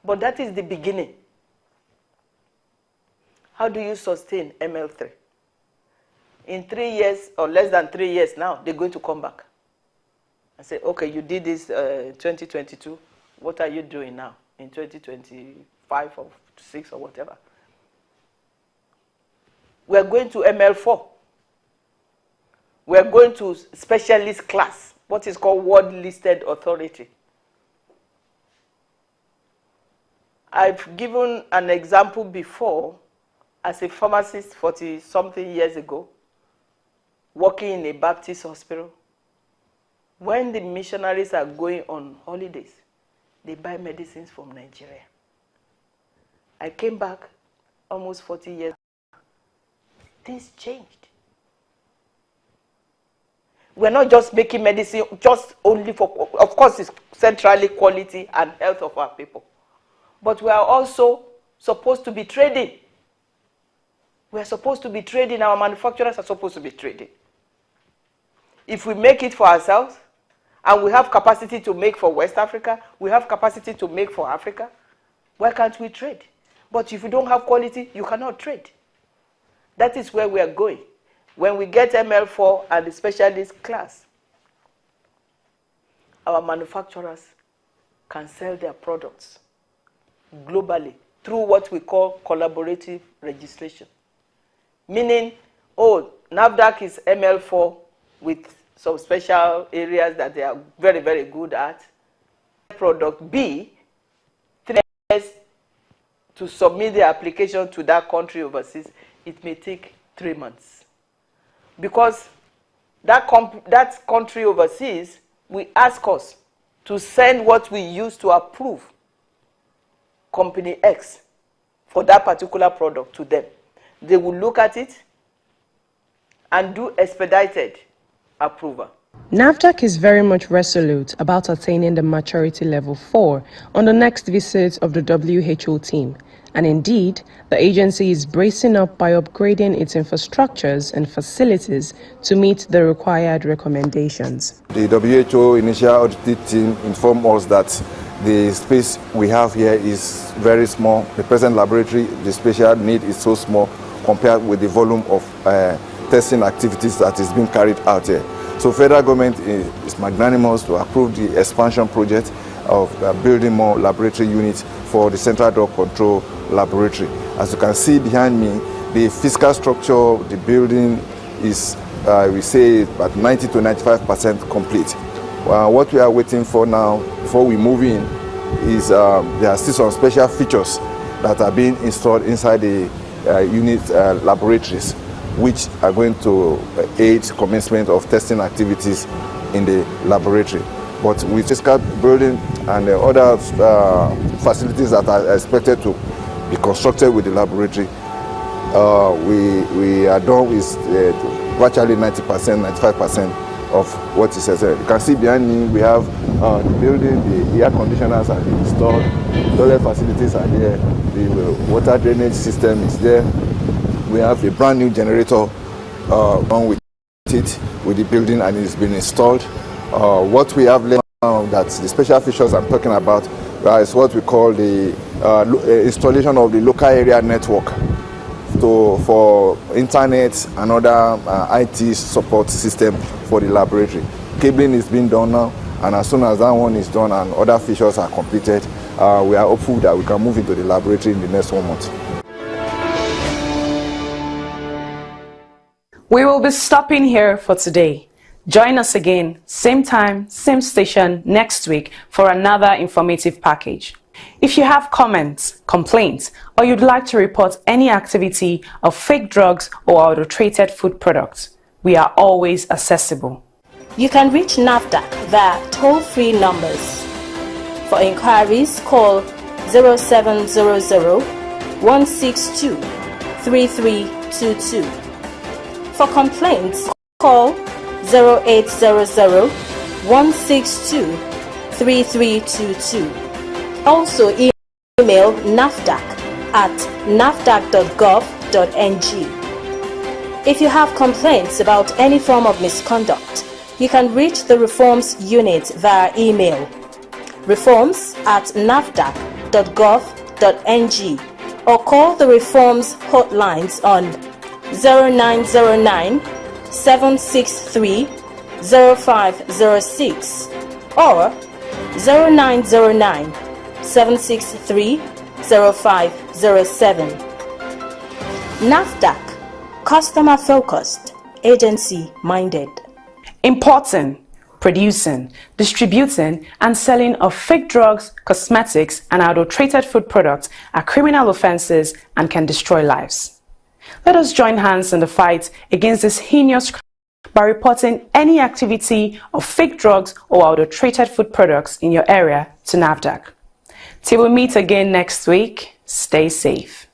But that is the beginning. How do you sustain ML3? In 3 years, or less than 3 years now, they're going to come back and say, okay, you did this 2022. What are you doing now in 2025 or 6 or whatever? We are going to ML4. We are going to specialist class, what is called World Listed Authority. I've given an example before as a pharmacist 40-something years ago, working in a Baptist hospital. When the missionaries are going on holidays, they buy medicines from Nigeria. I came back almost 40 years. Things changed. We're not just making medicine just only for, of course, it's centrally quality and health of our people. But we are also supposed to be trading. We are supposed to be trading. Our manufacturers are supposed to be trading. If we make it for ourselves, and we have capacity to make for West Africa, we have capacity to make for Africa, why can't we trade? But if you don't have quality, you cannot trade. That is where we are going. When we get ML4 and the specialist class, our manufacturers can sell their products globally through what we call collaborative registration. Meaning, oh, NAFDAC is ML4 with some special areas that they are very, very good at. Product B, 3 years to submit the application to that country overseas, it may take 3 months. Because that country overseas will ask us to send what we use to approve company X for that particular product to them. They will look at it and do expedited approval. NAFDAC is very much resolute about attaining the maturity level 4 on the next visit of the WHO team. And indeed, the agency is bracing up by upgrading its infrastructures and facilities to meet the required recommendations. The WHO initial audit team informed us that the space we have here is very small. The present laboratory, the special need is so small compared with the volume of testing activities that is being carried out here. So federal government is magnanimous to approve the expansion project of building more laboratory units for the Central Drug Control Laboratory. As you can see behind me, the physical structure of the building is, we say, about 90 to 95% complete. What we are waiting for now, before we move in, is there are still some special features that are being installed inside the unit laboratories, which are going to aid commencement of testing activities in the laboratory. But with this building and the other facilities that are expected to be constructed with the laboratory, we are done with virtually 90%, 95% of what is necessary. You can see behind me we have the building, the air conditioners are installed, toilet facilities are there, the water drainage system is there. We have a brand new generator on with it, with the building, and it's been installed. What we have left now, that's the special features I'm talking about, is what we call the installation of the local area network for internet and other IT support system for the laboratory. Cabling is being done now, and as soon as that one is done and other features are completed, we are hopeful that we can move into the laboratory in the next 1 month. We will be stopping here for today. Join us again, same time, same station next week for another informative package. If you have comments, complaints, or you'd like to report any activity of fake drugs or adulterated food products, we are always accessible. You can reach NAFDAC via toll-free numbers. For inquiries, call 0700-162-3322. For complaints, call 0800-162-3322. Also email nafdac@nafdac.gov.ng. If you have complaints about any form of misconduct, you can reach the Reforms Unit via email reforms@nafdac.gov.ng or call the Reforms hotlines on 0909 763 0506 or 0909 763 0507. NAFDAC, customer focused, agency minded. Importing, producing, distributing, and selling of fake drugs, cosmetics, and adulterated food products are criminal offenses and can destroy lives. Let us join hands in the fight against this heinous crime by reporting any activity of fake drugs or adulterated food products in your area to NAFDAC. Till we meet again next week, stay safe.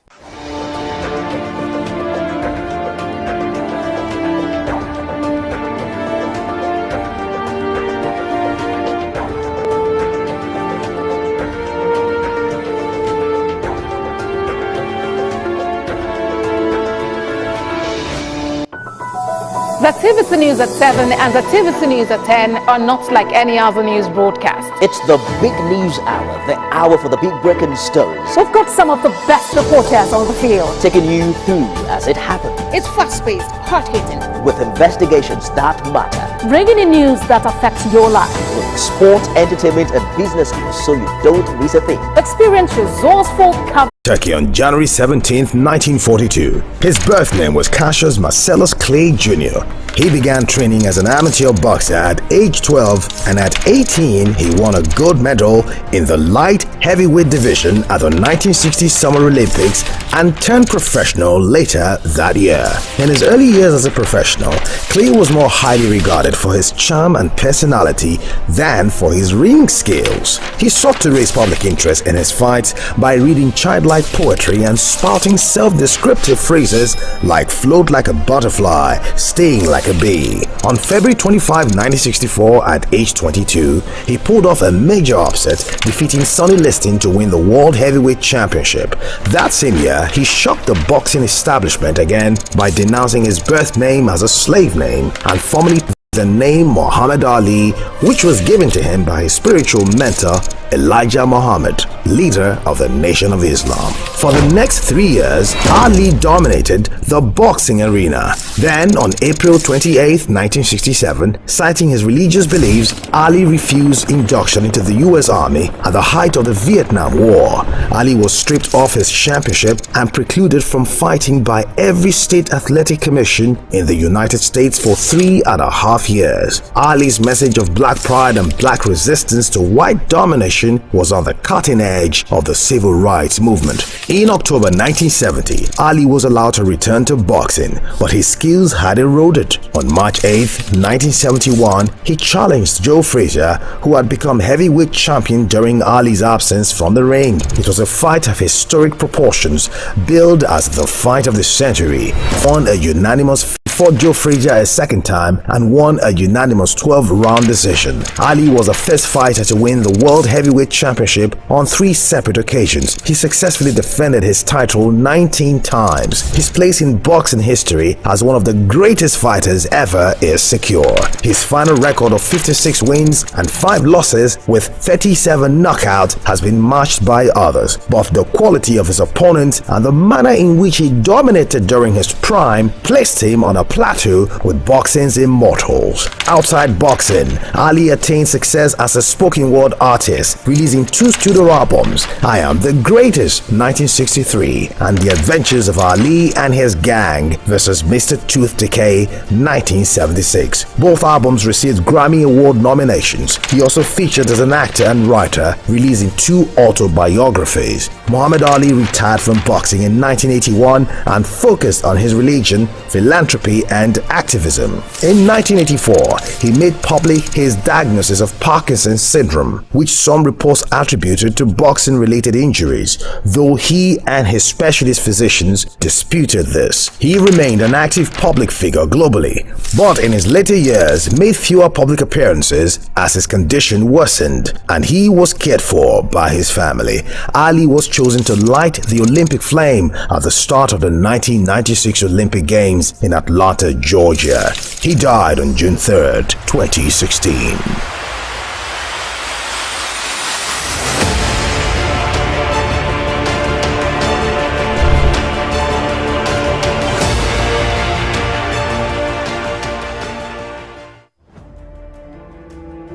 The TVC News at 7 and the TVC News at 10 are not like any other news broadcast. It's the big news hour, the hour for the big breaking stories. We've got some of the best reporters on the field, Taking you through as it happens. It's fast-paced, hard-hitting, With investigations that matter. bringing in news that affects your life. With sport, entertainment, and business news so you don't miss a thing. Experience resourceful coverage. Turkey on January 17, 1942. His birth name was Cassius Marcellus Clay Jr. He began training as an amateur boxer at age 12, and at 18 he won a gold medal in the light heavyweight division at the 1960 Summer Olympics and turned professional later that year. In his early years as a professional, Clay was more highly regarded for his charm and personality than for his ring skills. He sought to raise public interest in his fights by reading childlike poetry and spouting self-descriptive phrases like float like a butterfly, sting like a bee. On February 25, 1964, at age 22, he pulled off a major upset, defeating Sonny Liston to win the World Heavyweight Championship. That same year, he shocked the boxing establishment again by denouncing his birth name as a slave name and formally the name Muhammad Ali, which was given to him by his spiritual mentor Elijah Muhammad, leader of the Nation of Islam. For the next 3 years, Ali dominated the boxing arena. Then, on April 28, 1967, citing his religious beliefs, Ali refused induction into the U.S. Army at the height of the Vietnam War. Ali was stripped of his championship and precluded from fighting by every state athletic commission in the United States for 3.5 years. Ali's message of black pride and black resistance to white domination was on the cutting edge of the civil rights movement. In October 1970, Ali was allowed to return to boxing, but his skills had eroded. On March 8, 1971, he challenged Joe Frazier, who had become heavyweight champion during Ali's absence from the ring. It was a fight of historic proportions, billed as the fight of the century, on a unanimous fought Joe Frazier a second time and won a unanimous 12-round decision. Ali was the first fighter to win the World Heavyweight Championship on 3 separate occasions. He successfully defended his title 19 times. His place in boxing history as one of the greatest fighters ever is secure. His final record of 56 wins and 5 losses with 37 knockouts has been matched by others, but the quality of his opponent and the manner in which he dominated during his prime placed him on a plateau with boxing's immortals. Outside boxing, Ali attained success as a spoken word artist, releasing 2 studio albums, I Am the Greatest 1963 and The Adventures of Ali and His Gang vs. Mr. Tooth Decay 1976. Both albums received Grammy Award nominations. He also featured as an actor and writer, releasing 2 autobiographies. Muhammad Ali retired from boxing in 1981 and focused on his religion, philanthropy and activism. In 1984, he made public his diagnosis of Parkinson's syndrome, which some reports attributed to boxing-related injuries, though he and his specialist physicians disputed this. He remained an active public figure globally, but in his later years made fewer public appearances as his condition worsened and he was cared for by his family. Ali was chosen to light the Olympic flame at the start of the 1996 Olympic Games in Atlanta, Georgia. He died on June 3rd, 2016.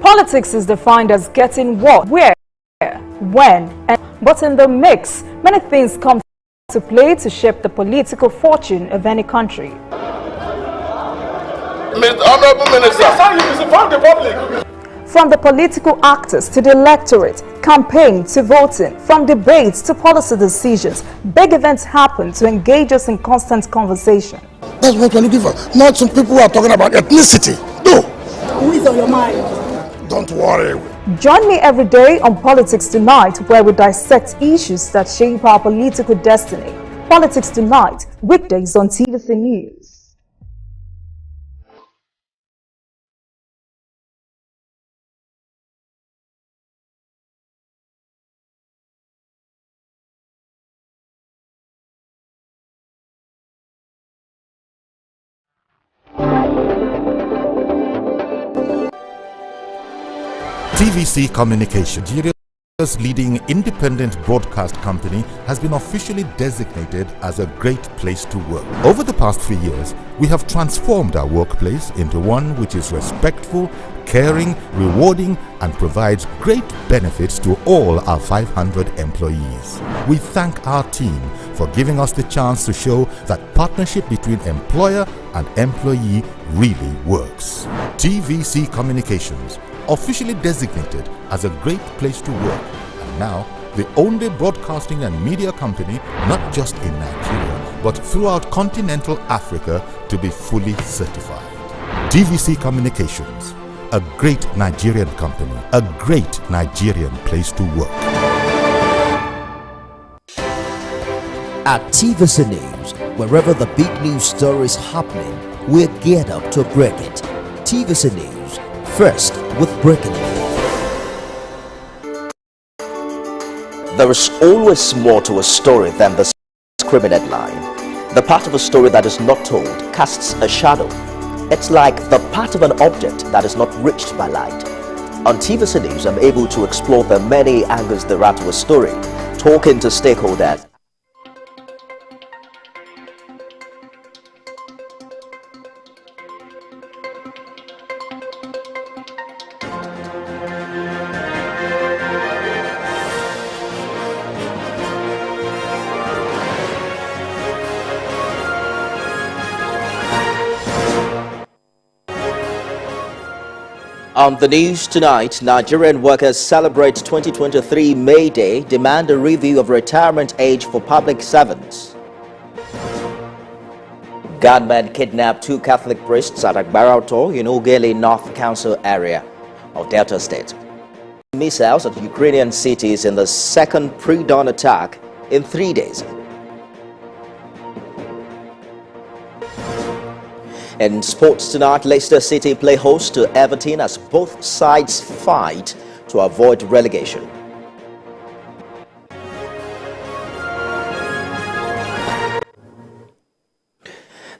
Politics is defined as getting what, where, when, and but in the mix, many things come to play to shape the political fortune of any country. Honorable Minister, you misinformed the public. From the political actors to the electorate, campaign to voting, from debates to policy decisions, big events happen to engage us in constant conversation. That's what we're looking for. Not some people who are talking about ethnicity. No. Who is on your mind? Don't worry. Join me every day on Politics Tonight, where we dissect issues that shape our political destiny. Politics Tonight, weekdays on TVC News. TVC Communication, Nigeria's leading independent broadcast company, has been officially designated as a great place to work. Over the past few years, we have transformed our workplace into one which is respectful, caring, rewarding, and provides great benefits to all our 500 employees. We thank our team for giving us the chance to show that partnership between employer and employee really works. TVC Communications, officially designated as a great place to work, and now the only broadcasting and media company not just in Nigeria but throughout continental Africa to be fully certified. TVC Communications, a great Nigerian company, a great Nigerian place to work. At TVC News, wherever the big news story is happening, we're geared up to break it. TVC News, first with breaking news. There is always more to a story than the screaming headline. The part of a story that is not told casts a shadow. It's like the part of an object that is not reached by light. On TVC News, I'm able to explore the many angles there are to a story, talking to stakeholders. On the news tonight, Nigerian workers celebrate 2023 May Day, demand a review of retirement age for public servants. Gunmen kidnapped 2 Catholic priests at Agbarauto in Ogele North Council area of Delta State. Missiles at Ukrainian cities in the second pre-dawn attack in 3 days. In sports tonight, Leicester City play host to Everton as both sides fight to avoid relegation.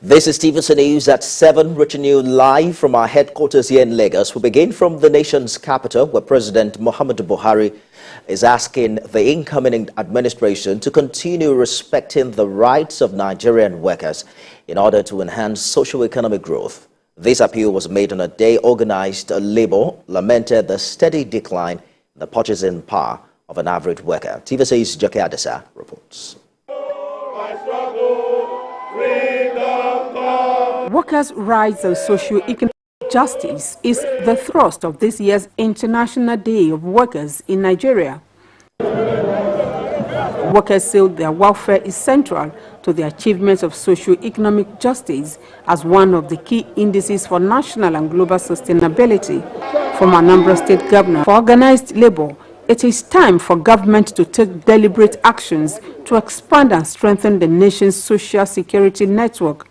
This is TVC News at 7, reaching you live from our headquarters here in Lagos. We begin from the nation's capital, where President Muhammadu Buhari is asking the incoming administration to continue respecting the rights of Nigerian workers in order to enhance socio-economic growth. This appeal was made on a day organized Labour lamented the steady decline in the purchasing power of an average worker. TVC's Joke Adesa reports. Workers' rights and socio-economic justice is the thrust of this year's International Day of Workers in Nigeria. Workers say their welfare is central to the achievements of socio-economic justice as one of the key indices for national and global sustainability. From Anambra State Governor, for organized labor, it is time for government to take deliberate actions to expand and strengthen the nation's social security network.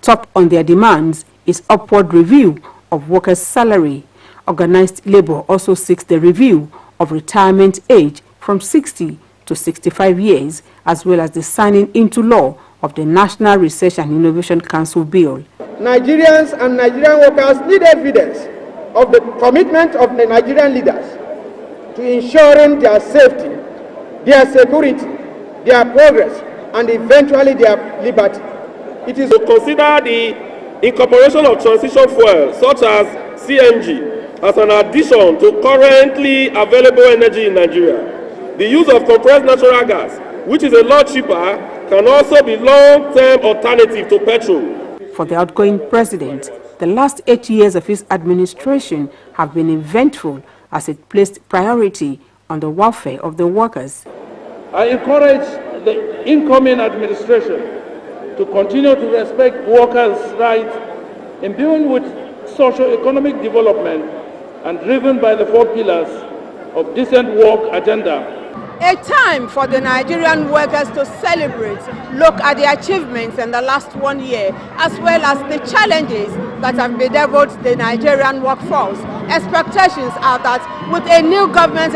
Top on their demands is upward review of workers' salary. Organized labor also seeks the review of retirement age from 60 to 65 years, as well as the signing into law of the National Research and Innovation Council Bill. Nigerians and Nigerian workers need evidence of the commitment of the Nigerian leaders to ensuring their safety, their security, their progress, and eventually their liberty. It is to consider the incorporation of transition fuels such as CNG as an addition to currently available energy in Nigeria. The use of compressed natural gas, which is a lot cheaper, can also be long-term alternative to petrol. For the outgoing president, the last 8 years of his administration have been eventful as it placed priority on the welfare of the workers. I encourage the incoming administration to continue to respect workers' rights, imbued with socio-economic development and driven by the 4 pillars of decent work agenda. A time for the Nigerian workers to celebrate, look at the achievements in the last 1 year, as well as the challenges that have bedeviled the Nigerian workforce. Expectations are that with a new government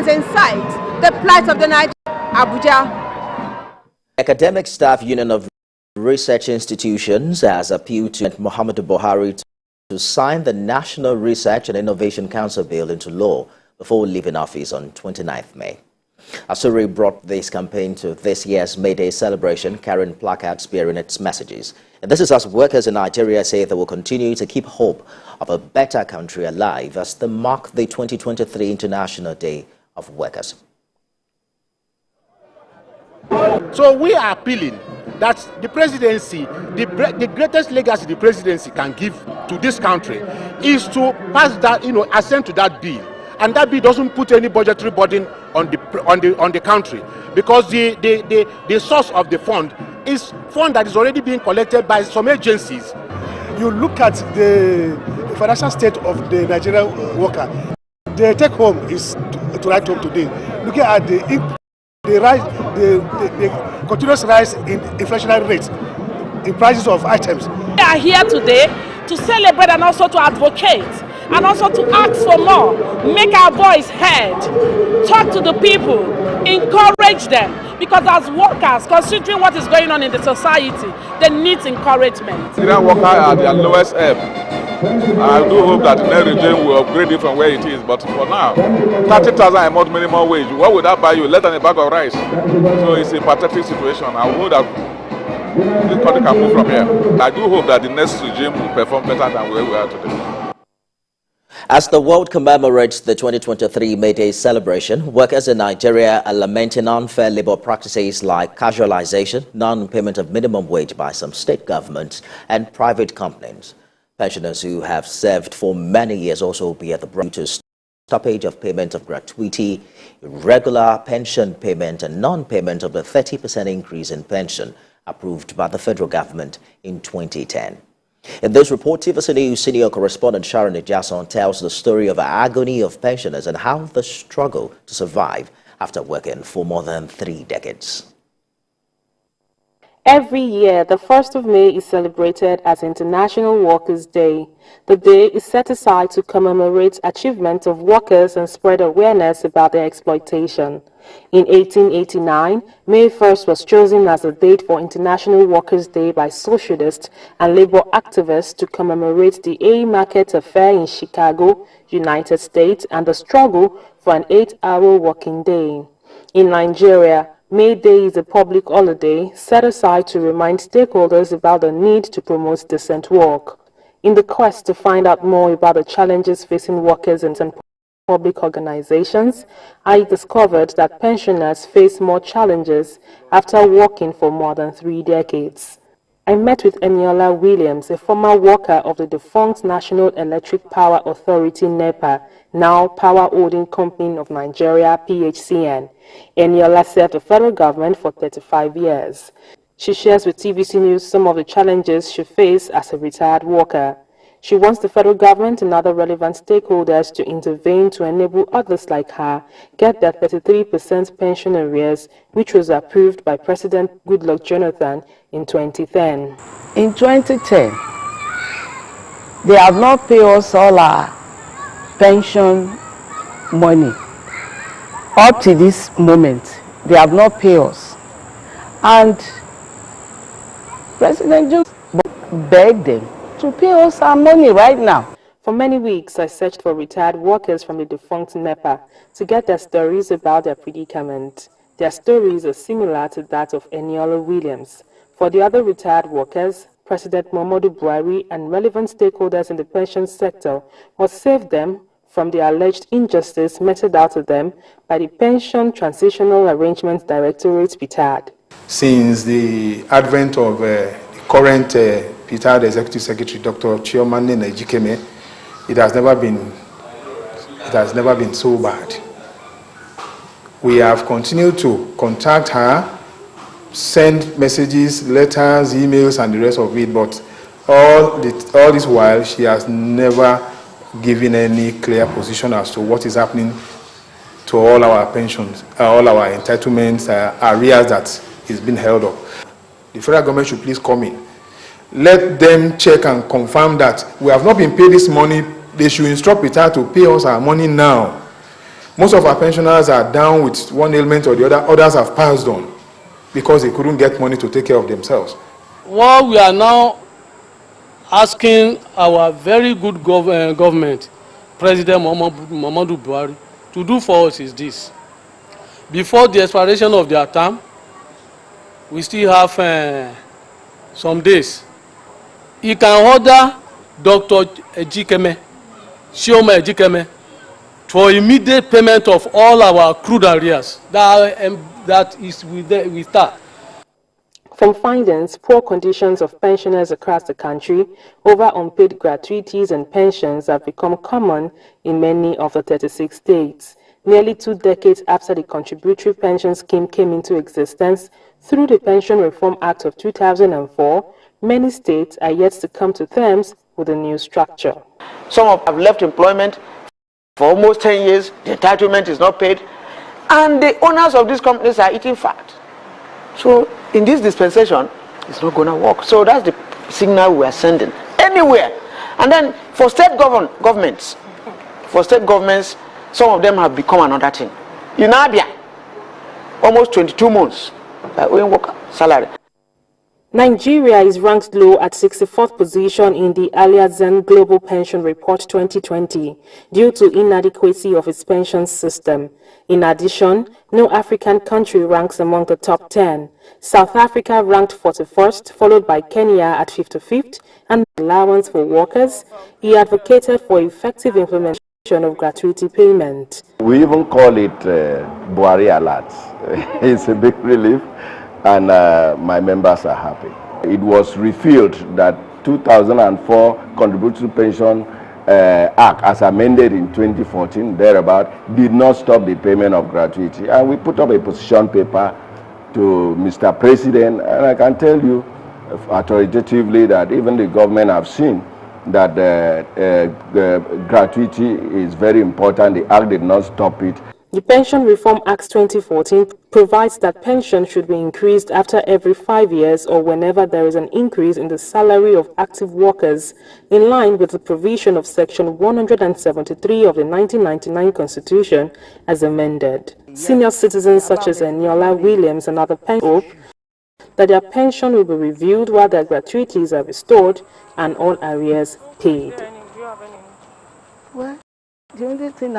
in sight, the plight of the Nigerian Abuja. Academic Staff Union of Research Institutions has appealed to Muhammadu Buhari to sign the National Research and Innovation Council Bill into law before leaving office on 29th May. Asuri brought this campaign to this year's May Day celebration, carrying placards bearing its messages. And this is as workers in Nigeria say they will continue to keep hope of a better country alive as they mark the 2023 International Day of Workers. So we are appealing that the presidency, the greatest legacy the presidency can give to this country is to pass that, assent to that bill. And that bill doesn't put any budgetary burden on the country, because the source of the fund is fund that is already being collected by some agencies. You look at the financial state of the Nigerian worker, the take home is to write home today. Looking at the continuous rise in inflationary rates in prices of items. We are here today to celebrate and also to advocate and also to ask for more, make our voice heard, talk to the people, encourage them, because as workers, considering what is going on in the society, they need encouragement. Nigerian workers are at their lowest ebb. I do hope that the next regime will upgrade it from where it is, but for now, 30,000 a month minimum wage, what would that buy you? Less than a bag of rice. So it's a pathetic situation. I hope that this country can move from here. I do hope that the next regime will perform better than where we are today. As the world commemorates the 2023 May Day celebration, workers in Nigeria are lamenting unfair labor practices like casualization, non-payment of minimum wage by some state governments and private companies. Pensioners who have served for many years also be at the brunt to stoppage of payment of gratuity, irregular pension payment and non-payment of the 30% increase in pension approved by the federal government in 2010. In this report, TVC News senior correspondent Sharon Ejason tells the story of the agony of pensioners and how they struggle to survive after working for more than 3 decades. Every year, the 1st of May is celebrated as International Workers' Day. The day is set aside to commemorate achievements of workers and spread awareness about their exploitation. In 1889, May 1st was chosen as the date for International Workers' Day by socialists and labor activists to commemorate the Haymarket Affair in Chicago, United States, and the struggle for an 8-hour working day. In Nigeria, May Day is a public holiday set aside to remind stakeholders about the need to promote decent work. In the quest to find out more about the challenges facing workers in some public organizations, I discovered that pensioners face more challenges after working for more than 3 decades. I met with Eniola Williams, a former worker of the defunct National Electric Power Authority (NEPA), now Power Holding Company of Nigeria (PHCN). Eniola served the federal government for 35 years. She shares with TVC News some of the challenges she faced as a retired worker. She wants the federal government and other relevant stakeholders to intervene to enable others like her get their 33% pension arrears, which was approved by President Goodluck Jonathan in 2010. In 2010, they have not paid us all our pension money. Up to this moment, they have not paid us. And President Jonathan begged them to pay us our money right now. For many weeks, I searched for retired workers from the defunct NEPA to get their stories about their predicament. Their stories are similar to that of Eniola Williams. For the other retired workers, President Buhari and relevant stakeholders in the pension sector must save them from the alleged injustice meted out to them by the Pension Transitional Arrangements Directorate, PTAD. Since the advent of the current PTAD Executive Secretary, Dr. Chiomane Ejikeme, it has never been so bad. We have continued to contact her, send messages, letters, emails, and the rest of it, but all this while, she has never given any clear position as to what is happening to all our pensions, all our entitlements, arrears that is being held up. The federal government should please come in. Let them check and confirm that we have not been paid this money. They should instruct PTAD to pay us our money now. Most of our pensioners are down with one ailment or the other. Others have passed on because they couldn't get money to take care of themselves. What we are now asking our very good government, President Muhammadu Buhari, to do for us is this. Before the expiration of their term, we still have some days. He can order Dr. Ejikeme, Chioma Ejikeme, for immediate payment of all our accrued arrears. That is with that. From findings, poor conditions of pensioners across the country, over unpaid gratuities and pensions have become common in many of the 36 states. Nearly 2 decades after the contributory pension scheme came into existence, through the Pension Reform Act of 2004, many states are yet to come to terms with the new structure. Some have left employment for almost 10 years, the entitlement is not paid, and the owners of these companies are eating fat. So in this dispensation, it's not going to work. So that's the signal we are sending anywhere. And then for state governments, some of them have become another thing. In Abia, almost 22 months, owing worker salary. Nigeria is ranked low at 64th position in the Allianz Global Pension Report 2020 due to inadequacy of its pension system. In addition, no African country ranks among the top 10. South Africa ranked 41st, followed by Kenya at 55th, and allowance for workers. He advocated for effective implementation of gratuity payment. We even call it Buhari alert. It's a big relief, and my members are happy. It was revealed that 2004 Contributory Pension Act, as amended in 2014, thereabout, did not stop the payment of gratuity. And we put up a position paper to Mr. President, and I can tell you authoritatively that even the government have seen that the gratuity is very important. The Act did not stop it. The Pension Reform Act 2014 provides that pension should be increased after every 5 years or whenever there is an increase in the salary of active workers, in line with the provision of Section 173 of the 1999 Constitution as amended. Senior citizens such as Eniola Williams and other pensioners hope that their pension will be reviewed while their gratuities are restored and all arrears paid. Well, the only thing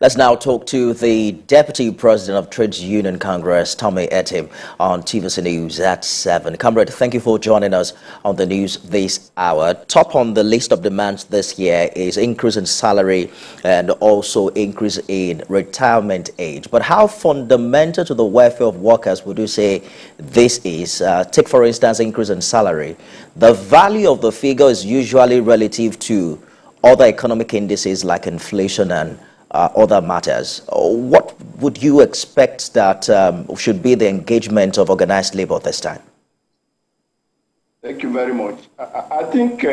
Let's now talk to the Deputy President of Trades Union Congress, Tommy Etim, on TVC News at 7. Comrade, thank you for joining us on the news this hour. Top on the list of demands this year is increase in salary and also increase in retirement age. But how fundamental to the welfare of workers would you say this is? Take, for instance, increase in salary. The value of the figure is usually relative to other economic indices like inflation and other matters. What would you expect that should be the engagement of organized labor this time? Thank you very much. I think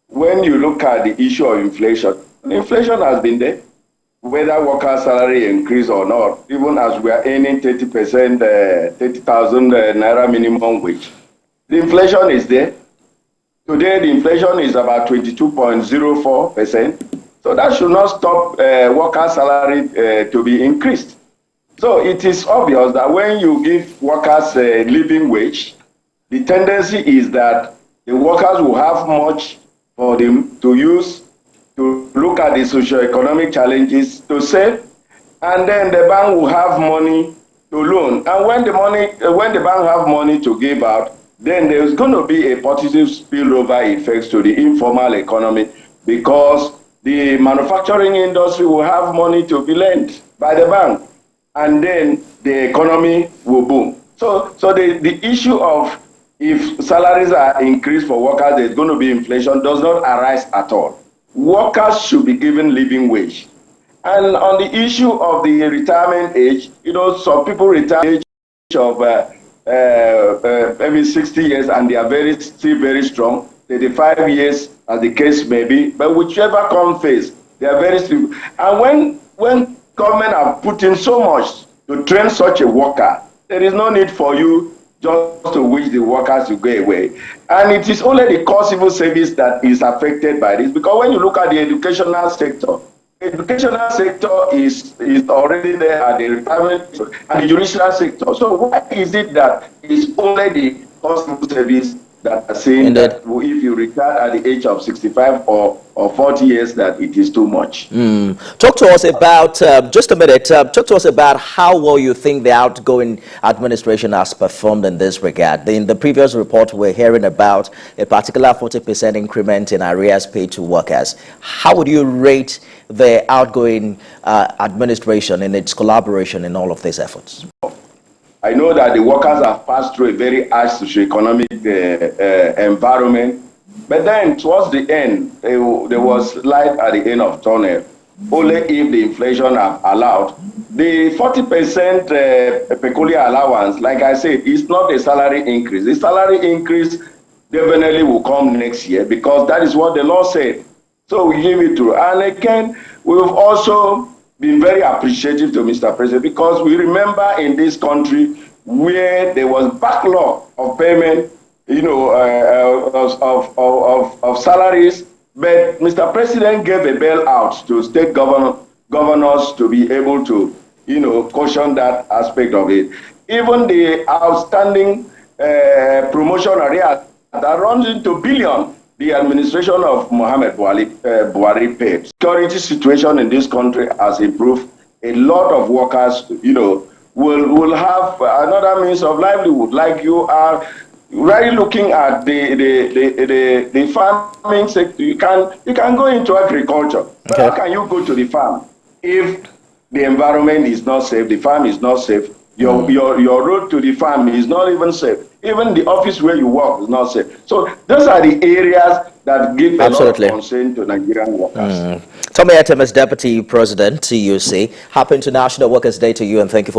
when you look at the issue of inflation has been there, whether worker salary increase or not, even as we are earning 30%, 30,000 naira minimum wage. The inflation is there. Today, the inflation is about 22.04%. So that should not stop worker salary to be increased. So it is obvious that when you give workers a living wage, the tendency is that the workers will have much for them to use to look at the socio-economic challenges to save, and then the bank will have money to loan. And when the bank have money to give out, then there's going to be a positive spillover effects to the informal economy, because the manufacturing industry will have money to be lent by the bank, and then the economy will boom. So the issue of if salaries are increased for workers, there's going to be inflation does not arise at all. Workers should be given living wage. And on the issue of the retirement age, some people retire at the age of maybe 60 years and they are still very strong, 35 years as the case may be, but whichever comes first, they are very strong. And when government have put in so much to train such a worker, there is no need for you just to wish the workers to go away. And it is only the core civil service that is affected by this, because when you look at the educational sector is already there at the retirement and the judicial sector. So why is it that it's only the core civil service that are saying that if you retire at the age of 65 or 40 years, that it is too much? Talk to us about, just a minute, talk to us about how well you think the outgoing administration has performed in this regard. In the previous report, we're hearing about a particular 40% increment in arrears paid to workers. How would you rate the outgoing administration in its collaboration in all of these efforts? I know that the workers have passed through a very harsh socio-economic environment, but then towards the end, there was light at the end of tunnel. Only if the inflation have allowed. The 40% peculiar allowance, like I said, is not a salary increase. The salary increase definitely will come next year, because that is what the law said. So we give it through. And again, we've also been very appreciative to Mr. President, because we remember in this country where there was backlog of payment, of salaries, but Mr. President gave a bailout to state governors to be able to, caution that aspect of it. Even the outstanding promotion area that runs into billion, the administration of Mohamed Buhari paid. Security situation in this country has improved. A lot of workers, will have another means of livelihood. Like you are really looking at the farming sector. You can go into agriculture. But how can you go to the farm if the environment is not safe, the farm is not safe, your road to the farm is not even safe. Even the office where you work is not safe. So those are the areas that give a lot of concern to Nigerian workers. Tommy Etim is Deputy President, TUC. Happy International Workers' Day to you, and thank you for